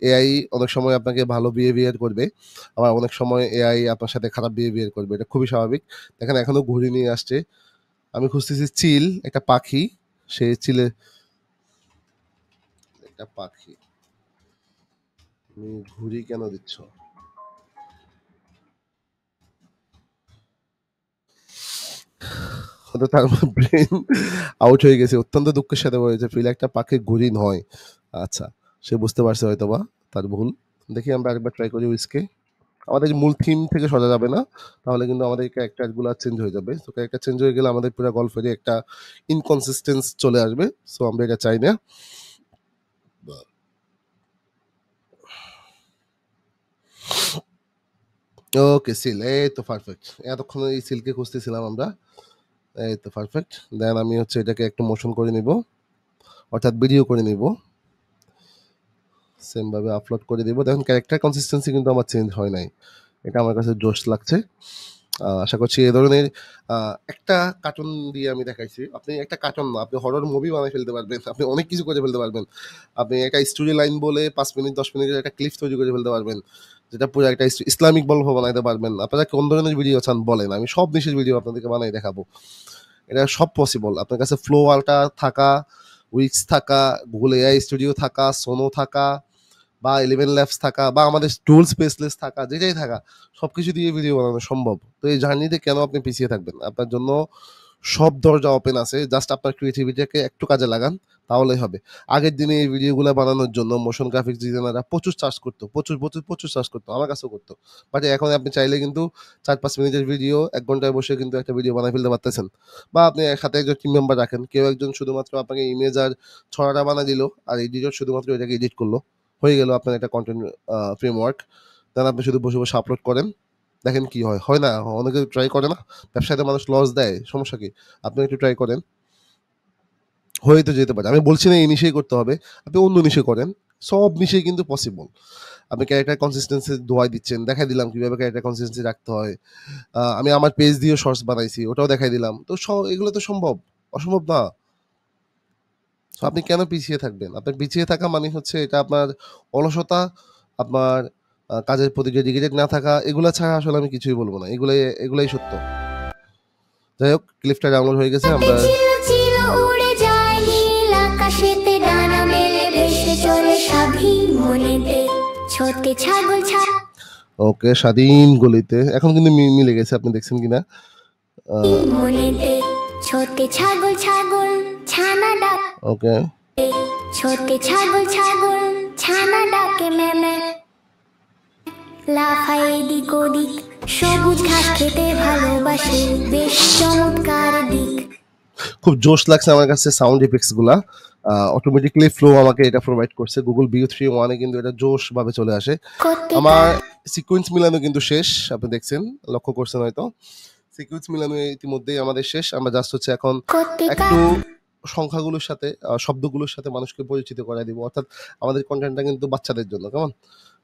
Speaker 1: এআই অনেক সময় আপনাকে ভালো বিহেভিয়ার করবে, আবার অনেক সময় এআই আপনার সাথে খারাপ বিহেভিয়ার করবে, এটা খুবই স্বাভাবিক। দেখেন এখনো ঘুড়ি নিয়ে আসছে, আমি খুঁজতেছি চিল, একটা পাখি, সে চিলে একটা পাখি, তুমি ঘুড়ি কেন দিচ্ছ? হয়তো তার ব্রেন আউট হয়ে গেছে, অত্যন্ত দুঃখের সাথে বলেছে ফিল একটা পাখি ঘুড়ি নয়। আচ্ছা, সে বুঝতে পারছে হয়তো বা তার ভুল। দেখি আমরা আরেকবার ট্রাই করি উইসকে। আমাদের মূল থিম থেকে সরা যাবে না, তাহলে কিন্তু আমাদের ক্যারেক্টারগুলো চেঞ্জ হয়ে যাবে। সো ক্যারেক্টার চেঞ্জ হয়ে গেলে আমাদের পুরো গল্পেরই একটা ইনকনসিস্টেন্স চলে আসবে। সো আমরা এটা চাই না। ওকে সিল, এই তো পারফেক্ট। এতক্ষণ এই সিলকে খুঁজতেছিলাম আমরা। এই তো পারফেক্ট। দেন আমি হচ্ছে এটাকে একটু মোশন করে নিব, অর্থাৎ ভিডিও করে নিব। সেম ভাবে আপলোড করে দিব। দেখুন ক্যারেক্টার কনসিস্টেন্সি কিন্তু আমার চেঞ্জ হয় নাই। এটা আমার কাছে জোশ লাগছে। আশা করছি এ ধরনের একটা কার্টুন দিয়ে আমি দেখাইছি। আপনি একটা কার্টুন না, আপনি হরর মুভি বানায় ফেলতে পারবেন। আপনি অনেক কিছু করে ফেলতে পারবেন। আপনি একটা স্টোরি লাইন বলে ৫ মিনিট ১০ মিনিটের একটা ক্লিপ তৈরি করে ফেলতে পারবেন। যেটা পুরো একটা ইসলামিক গল্প বানাইতে পারবেন। আপনারা কোন ধরনের ভিডিও চান বলেন। আমি সব জিনিসের ভিডিও আপনাদেরকে বানাই দেখাবো। এটা সব পসিবল। আপনার কাছে ফ্লো আল্টা থাকা, উইক্স থাকা, Google AI স্টুডিও থাকা, সোনো থাকা বা 11 ল্যাবস থাকা বা আমাদের টুল স্পেসলেস থাকা, যেটাই থাকা সবকিছু দিয়ে ভিডিও বানানো সম্ভব। তো এই জার্নিতে কেন আপনি পিছিয়ে থাকবেন? আপনার জন্য সব দরজা ওপেন আছে। জাস্ট আপনার ক্রিয়েটিভিটিকে একটু কাজে লাগান, তাহলেই হবে। আগের দিনে এই ভিডিওগুলা বানানোর জন্য মোশন গ্রাফিক্স ডিজাইনাররা প্রচুর চার্জ করতো। প্রচুর চার্জ করতো। আমার কাছেও করতো। বাট এখন আপনি চাইলে কিন্তু ৪-৫ মিনিটের ভিডিও ১ ঘন্টায় বসে কিন্তু একটা ভিডিও বানায় ফেলতে পারতেছেন। বা আপনি এক হাতে একজন টিম মেম্বার রাখেন। কেউ একজন শুধুমাত্র আপনাকে ইমেজ আর ছড়াটা বানায় দিল, আর এডিটর শুধুমাত্র এটাকে এডিট করলো। হয়ে গেল আপনার একটা কনটেন্ট ফ্রেমওয়ার্ক। দেন আপনি শুধু বসে আপলোড করেন। দেখেন কি হয়। হয় না? অনেকে ট্রাই করে না? ব্যবসায়ীতে মানুষ লস দেয়। সমস্যা কি? আপনি একটু ট্রাই করেন। হয়ে তো যেতে পারে। আমি বলছি না এই নিশেই করতে হবে। আপনি অন্য নিশে করেন। সব নিশেই কিন্তু পসিবল। আপনি ক্যারেক্টার কনসিস্টেন্সি দোহাই দিচ্ছেন। দেখাই দিলাম কিভাবে ক্যারেক্টার কনসিস্টেন্সি রাখতে হয়। আমি আমার পেজ দিয়েও শর্টস বানাইছি। ওটাও দেখাই দিলাম। তো এগুলো তো সম্ভব। অসম্ভব না। সো আপনি কেন পিছিয়ে থাকবেন? আপনার পিছিয়ে থাকা মানে হচ্ছে এটা আপনার অলসতা, আপনার কাজের প্রতি ডেডিকেটেড না থাকা, এগুলা ছাড়া আসলে আমি কিছুই বলব না। এগুলাই সত্য। যাই হোক, ক্লিপটা ডাউনলোড হয়ে গেছে।
Speaker 2: হাতে
Speaker 1: আমরা
Speaker 2: ছিল ছিল উড়ে যায় নীল আকাশেতে ডানা মেলে ভেসে চলে স্বাধীন মনেতে ছোটে ছাগল
Speaker 1: ওকে, স্বাধীন গলিতে। এখন কিন্তু মিলে গেছে, আপনি দেখছেন কিনা? আ
Speaker 2: মনেতে ছোটে ছাগল ছানা ডাক
Speaker 1: ওকে।
Speaker 2: ছোটে ছাগল ছানা ডাকে মেমে লাফায় এদিক ওদিক সবুজ ঘাস খেতে ভালোবাসে বেশ চমৎকার দিক
Speaker 1: খুব জোশ লাগছে আমার কাছে সাউন্ড ইফেক্টস গুলা। অটোমেটিক্যালি ফ্লো আমাকে এটা প্রোভাইড করছে। Google View 3.1 এ কিন্তু এটা জোশভাবে চলে আসে।
Speaker 2: করতে
Speaker 1: আমার সিকোয়েন্স মিলানো কিন্তু শেষ। আপনি দেখছেন, লক্ষ্য করছেন হয়তো। সিকোয়েন্স মিলানো ইতিমধ্যেই আমাদের শেষ। আমরা জাস্ট হচ্ছে এখন
Speaker 2: করতে
Speaker 1: একটু সংখ্যাগুলোর সাথে শব্দগুলোর সাথে মানুষকে পরিচিত করায় দিব। অর্থাৎ আমাদের কনটেন্টটা কিন্তু বাচ্চাদের জন্য, কেমন?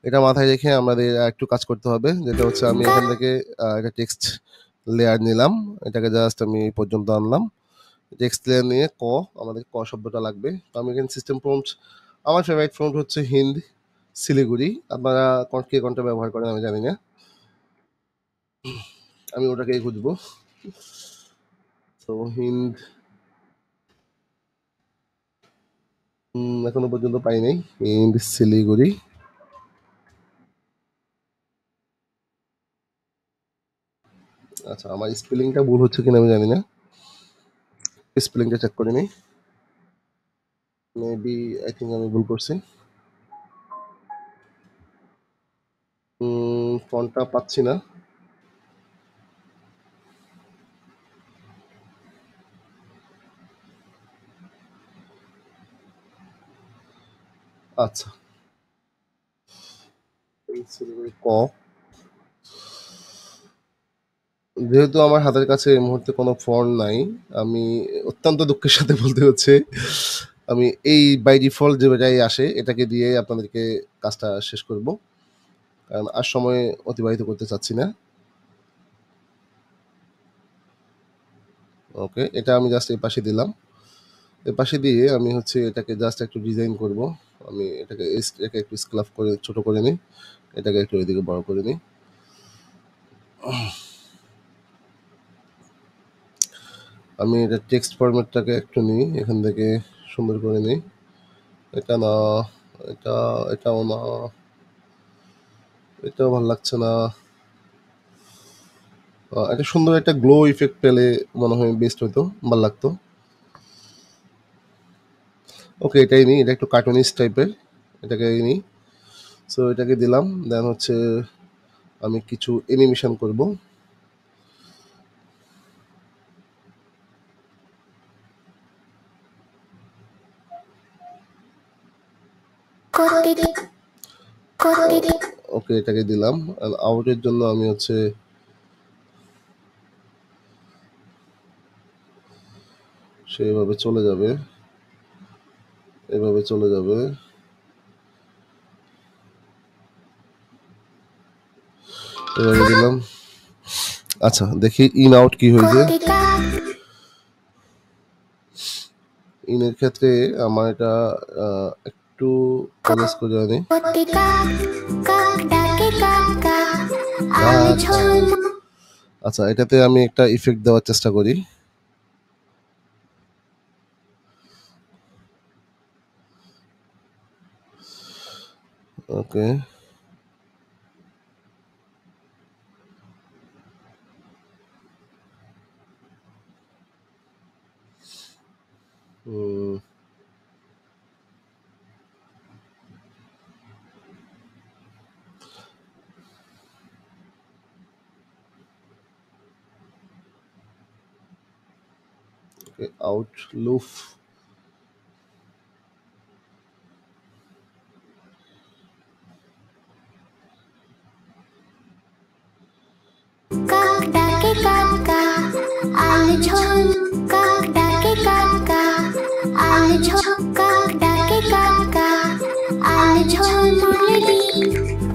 Speaker 1: এটা মাথায় রেখে আমাদের একটু কাজ করতে হবে। যেটা হচ্ছে আমি এখান থেকে একটা টেক্সট লেয়ার নিলাম। এটাকে জাস্ট আমি এই পর্যন্ত আনলাম। টেক্সট লেয়ার নিয়ে আমাদের শব্দটা লাগবে। তো আমি এখানে সিস্টেম প্রম্পট, আমার ফেভারিট প্রম্পট হচ্ছে হিন্দ শিলিগুড়ি। আপনারা কে কোনটা ব্যবহার করেন আমি জানি না। আমি ওটাকেই খুঁজবো। তো হিন্দ এখনো পর্যন্ত পাই নাই। হিন্দ শিলিগুড়ি। আচ্ছা, আমার স্পেলিংটা ভুল হচ্ছে কিনা আমি জানি না। স্পেলিংটা চেক করে নিই। মেবি আই থিঙ্ক আমি ভুল করছি। ফন্টটা পাচ্ছি না। আচ্ছা, শিলিগুড়ি যেহেতু আমার হাতের কাছে এই মুহূর্তে কোনো ফন্ট নাই, আমি অত্যন্ত দুঃখের সাথে বলতে হচ্ছে আমি এই বাই ডিফল্ট যেটাই আসে এটাকে দিয়ে আপনাদেরকে কাজটা শেষ করব, কারণ আর সময় অতিবাহিত করতে চাচ্ছি না। ওকে, এটা আমি জাস্ট এই পাশে দিলাম। এর পাশে দিয়ে আমি হচ্ছে এটাকে জাস্ট একটু ডিজাইন করব। আমি এটাকে একটু স্ক্লাফ করে ছোট করে নিই। এটাকে একটু এদিকে বড় করে নিই। আমি এটা টেক্সট ফরম্যাটটাকে একটু নিই, এখান থেকে সুন্দর করে নিই। এটা না, এটা এটাও না, এটাও ভালো লাগছে না। একটা সুন্দর একটা গ্লো ইফেক্ট পেলে মনে হয় বেস্ট হতো, ভালো লাগতো। ওকে, এটাই নিই। এটা একটু কার্টুনিস্ট টাইপের, এটাকে নিই। সো এটাকে দিলাম। দেন হচ্ছে আমি কিছু অ্যানিমেশন করব। ওকে, এটাকে দিলাম। আউটের জন্য আমি হচ্ছে সেইভাবে চলে যাবে, এভাবে চলে যাবে। এভাবে দিলাম। আচ্ছা, দেখি ইন আউট কি হয়েছে। ইনের ক্ষেত্রে আমার এটা একটু কলেজ করে আনি। আচ্ছা, এটাতে আমি একটা ইফেক্ট দেওয়ার চেষ্টা করি। ওকে, আউট লুফ।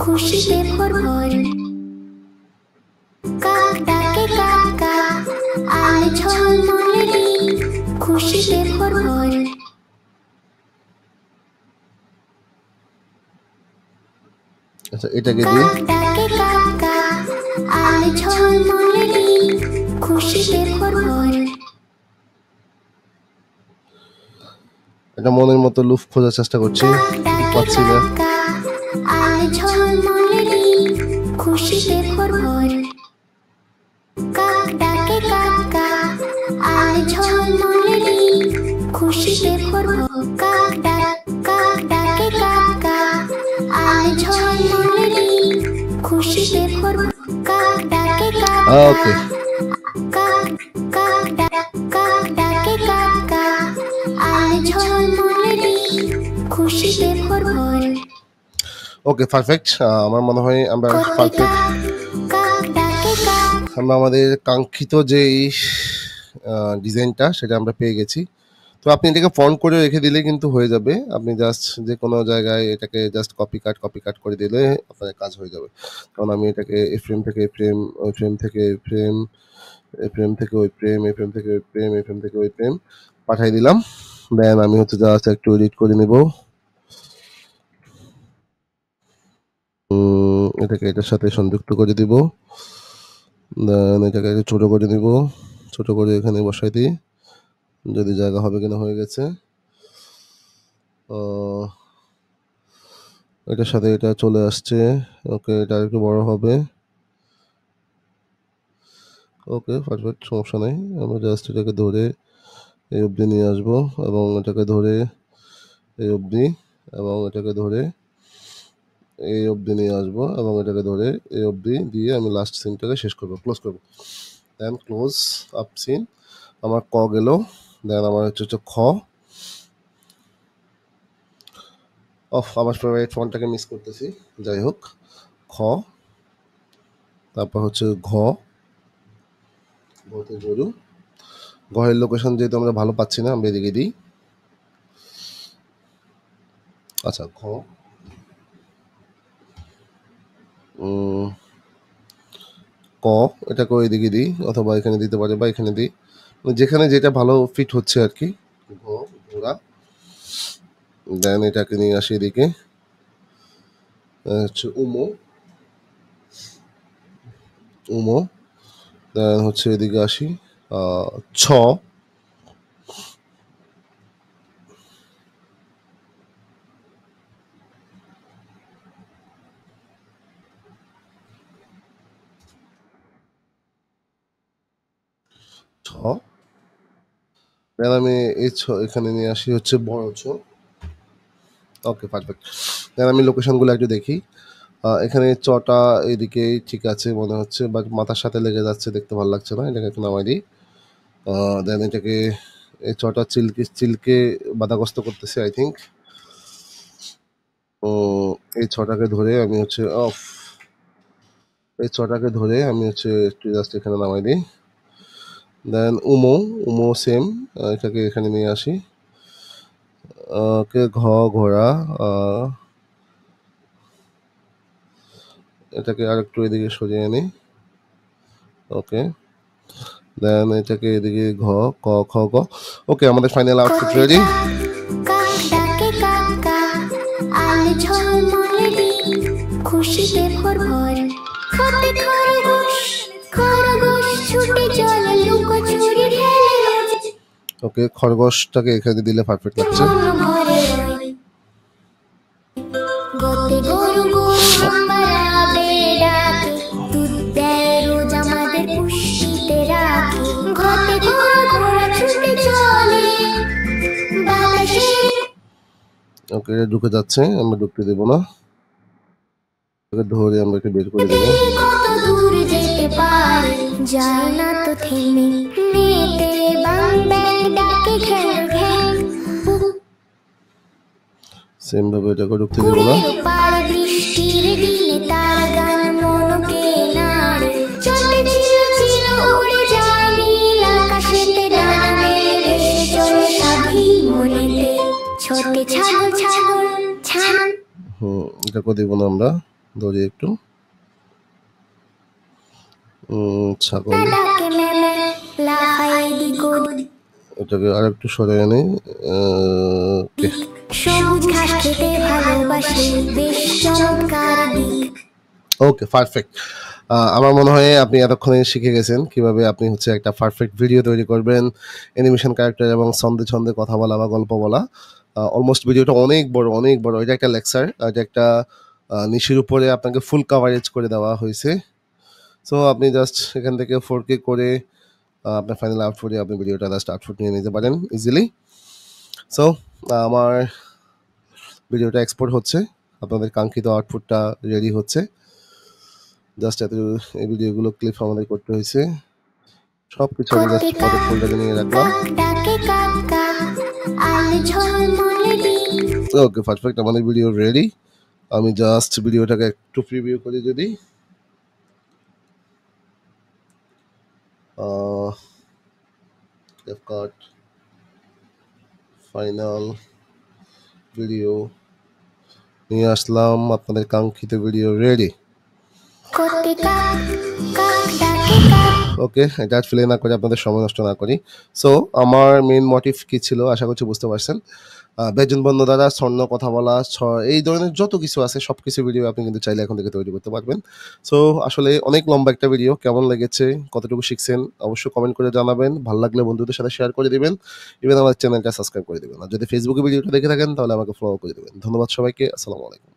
Speaker 2: খুশিতে ভোর ভোর কাক ডাকে কাকা আল ঝলমলে খুশিতে ভোর ভোর।
Speaker 1: আচ্ছা, এটাকে দিই।
Speaker 2: কাক ডাকে কাকা আল ঝলমলে খুশিতে ভোর ভোর।
Speaker 1: এটা মনের মতো লুফ খোঁজার চেষ্টা করছি, পাচ্ছি না।
Speaker 2: আল ঝলমলে খুশিতে ভোর ভোর। কাক ডাকে কাকা আল ঝলমলে খুশিতে ভোর ভোর। কাক ডাকে কাকা আল ঝলমলে খুশিতে ভোর ভোর। কাক ডাকে কাকা
Speaker 1: ওকে,
Speaker 2: কাক ডাকে কাকা আল ঝলমলে খুশিতে ভোর ভোর।
Speaker 1: ওকে, পারফেক্ট। আমার মনে হয় আমরা পারফেক্ট, আমরা আমাদের কাঙ্ক্ষিত যেই ডিজাইনটা সেটা আমরা পেয়ে গেছি। তো আপনি এটাকে ফন্ট করে রেখে দিলে কিন্তু হয়ে যাবে। আপনি জাস্ট যে কোনো জায়গায় এটাকে জাস্ট কপি কাট করে দিলে আপনার কাজ হয়ে যাবে। কারণ আমি এটাকে এই ফ্রেম থেকে ফ্রেম, ওই ফ্রেম থেকে ফ্রেম, এই ফ্রেম থেকে ওই ফ্রেম, এই ফ্রেম থেকে ওই ফ্রেম, এই ফ্রেম থেকে ওই ফ্রেম পাঠিয়ে দিলাম। দেন আমি হচ্ছে জাস্ট একটু এডিট করে নেব। এটাকে এটার সাথে সংযুক্ত করে দিব। দেন এটাকে একটু ছোট করে দিব, ছোট করে এখানে বসাই দিই, যদি জায়গা হবে কিনা। হয়ে গেছে। এটার সাথে এটা চলে আসছে। ওকে, এটা একটু বড় হবে। ওকে, পারফেক্ট, সমস্যা নেই। আমরা জাস্ট এটাকে ধরে এই অবধি নিয়ে আসবো, এবং এটাকে ধরে এই অবধি, এবং এটাকে ধরে এই অবধি নিয়ে আসবো, এবং এটাকে ধরে এই অবধি দিয়ে আমি লাস্ট সিনটাকে শেষ করবো, ক্লোজ করবো। দেন ক্লোজ আপ সিন। আমার ক গেল। দেন আমার হচ্ছে খ। আমার ফেভারিট ফন্টটাকে মিস করতেছি। যাই হোক, খ। তারপর হচ্ছে ঘ, ঘতে গরু। ঘরের লোকেশন যেহেতু আমরা ভালো পাচ্ছি না, আমরা এদিকে দিই। আচ্ছা, ঘ। ক, এটাকে এদিকে দিই, অথবা এখানে দিতে পারে, বা এখানে দিই, যেখানে যেটা ভালো ফিট হচ্ছে আর কি। ঘ, ঘোড়া। দেন এটাকে নিয়ে আসি এদিকে, হচ্ছে উমো, উমো। দেন হচ্ছে এদিকে আসি, ছ। ছ। দেন আমি এই এখানে নিয়ে আসি হচ্ছে বড় ছ। ওকে, পারফেক্ট। দেন আমি লোকেশনগুলো একটু দেখি। এখানে চটা এদিকে ঠিক আছে মনে হচ্ছে, বাট মাথার সাথে লেগে যাচ্ছে, দেখতে ভালো লাগছে না। এটাকে একটু নামাই দিই। দেন এটাকে এই চটা চিলকে বাধাগ্রস্ত করতেছে আই থিঙ্ক। এই ছটাকে ধরে আমি হচ্ছে একটু জাস্ট এখানে নামাই দিই। দেন উমো সেম, এটাকে এখানে নিয়ে আসি। ওকে, ঘোড়া, এটাকে আরেকটু এদিকে সরিয়ে আনি। ওকে, দেন এটাকে এদিকে ক। ওকে, আমাদের ফাইনাল আউটফিট রেডি।
Speaker 2: কাক ডাকে কাকা, আলো ঝলমলে দিন, খুশিতে ভরভর। হাতে খরগোশ ছুটে চলে লুকোচুরি খেলে রোজ।
Speaker 1: ওকে, খরগোশটাকে এখানে দিলে পারফেক্ট লাগছে।
Speaker 2: মন ভরে রয়। গোতে গরু হাম্বারাবে ডাকে, দুধ দেয় রোজ আমাদের পুষ্টিতে রাখে। ঘতে ঘোড়া ছুটে চলে বাতাসে।
Speaker 1: ওকে, এটা ঢুকে যাচ্ছে, আমরা ঢুকতে দেবো না। ওকে ধরে আমরা একটু বের করে দেবো।
Speaker 2: কত দূর যেতে পারে, যায় না তো থেমে। নেতে বাং ব্যাং ডাকে ঘ্যাং ঘ্যাং।
Speaker 1: সেম ভাবে এটাকে ঢুকতে দেবো না।
Speaker 2: পুকুরের পাড়ে বৃষ্টির দিনে তার গান মনকে নাড়ে। চটে চিল উড়ে যায় নীল আকাশেতে ডানা মেলে। ভেসে চলে সাথী মনেতে ছোটে ছাগল ছানা।
Speaker 1: এটাকে দেবো না আমরা, ধরি একটু। ছাগল,
Speaker 2: ডাকে মেমে লাফায় এদিক ওদিক।
Speaker 1: এটাকে আর একটু সরে আনি। ওকে,
Speaker 2: সবুজ ঘাস খেতে ভালোবাসে, বেশ চমৎকার দিক।
Speaker 1: ওকে, পারফেক্ট। আমার মনে হয় আপনি এতক্ষণে শিখে গেছেন কিভাবে আপনি হচ্ছে একটা পারফেক্ট ভিডিও তৈরি করবেন, অ্যানিমেশন ক্যারেক্টার এবং ছন্দে ছন্দে কথা বলা বা গল্প বলা। অলমোস্ট ভিডিওটা অনেক বড়। এটা একটা লেকচার, এটা একটা নিশের উপরে আপনাকে ফুল কাভারেজ করে দেওয়া হয়েছে। সো আপনি জাস্ট এখান থেকে 4K করে আপনার ফাইনাল আউটপুটে আপনি ভিডিওটা জাস্ট আউটপুট নিয়ে নিতে পারেন ইজিলি। সো আমার ভিডিওটা এক্সপোর্ট হচ্ছে, আপনাদের কাঙ্ক্ষিত আউটপুটটা রেডি হচ্ছে। জাস্ট এত এই ভিডিওগুলো ক্লিপ আমাদের করতে হয়েছে, সব কিছু আমি জাস্ট আমাদের ফোল্ডারে নিয়ে রাখলাম। ওকে, পারফেক্ট, আমাদের ভিডিও রেডি। আমি জাস্ট ভিডিওটাকে একটু প্রিভিউ করি যদি। CapCut ফাইনাল ভিডিও নিয়ে আসলাম, আপনাদের কাঙ্ক্ষিত ভিডিও রেডি। ওকে, এটা ফিলে না করে আপনাদের সময় নষ্ট না করি। সো আমার মেইন মোটিভ কি ছিল আশা করছি বুঝতে পারছেন। বেজন বন্ধ দ্বারা স্বর্ণ কথা বলা, এই ধরনের যত কিছু আছে সব কিছু ভিডিও আপনি কিন্তু চাইলে এখন থেকে তৈরি করতে পারবেন। সো আসলে অনেক লম্বা একটা ভিডিও, কেমন লেগেছে, কতটুকু শিখছেন অবশ্যই কমেন্ট করে জানাবেন। ভালো লাগলে বন্ধুদের সাথে শেয়ার করে দিবেন, ইভেন আমার চ্যানেলটা সাবস্ক্রাইব করে দিবেন। আর যদি ফেসবুকে ভিডিওটা দেখে থাকেন তাহলে আমাকে ফলো করে দিবেন। ধন্যবাদ সবাইকে, আসসালামু আলাইকুম।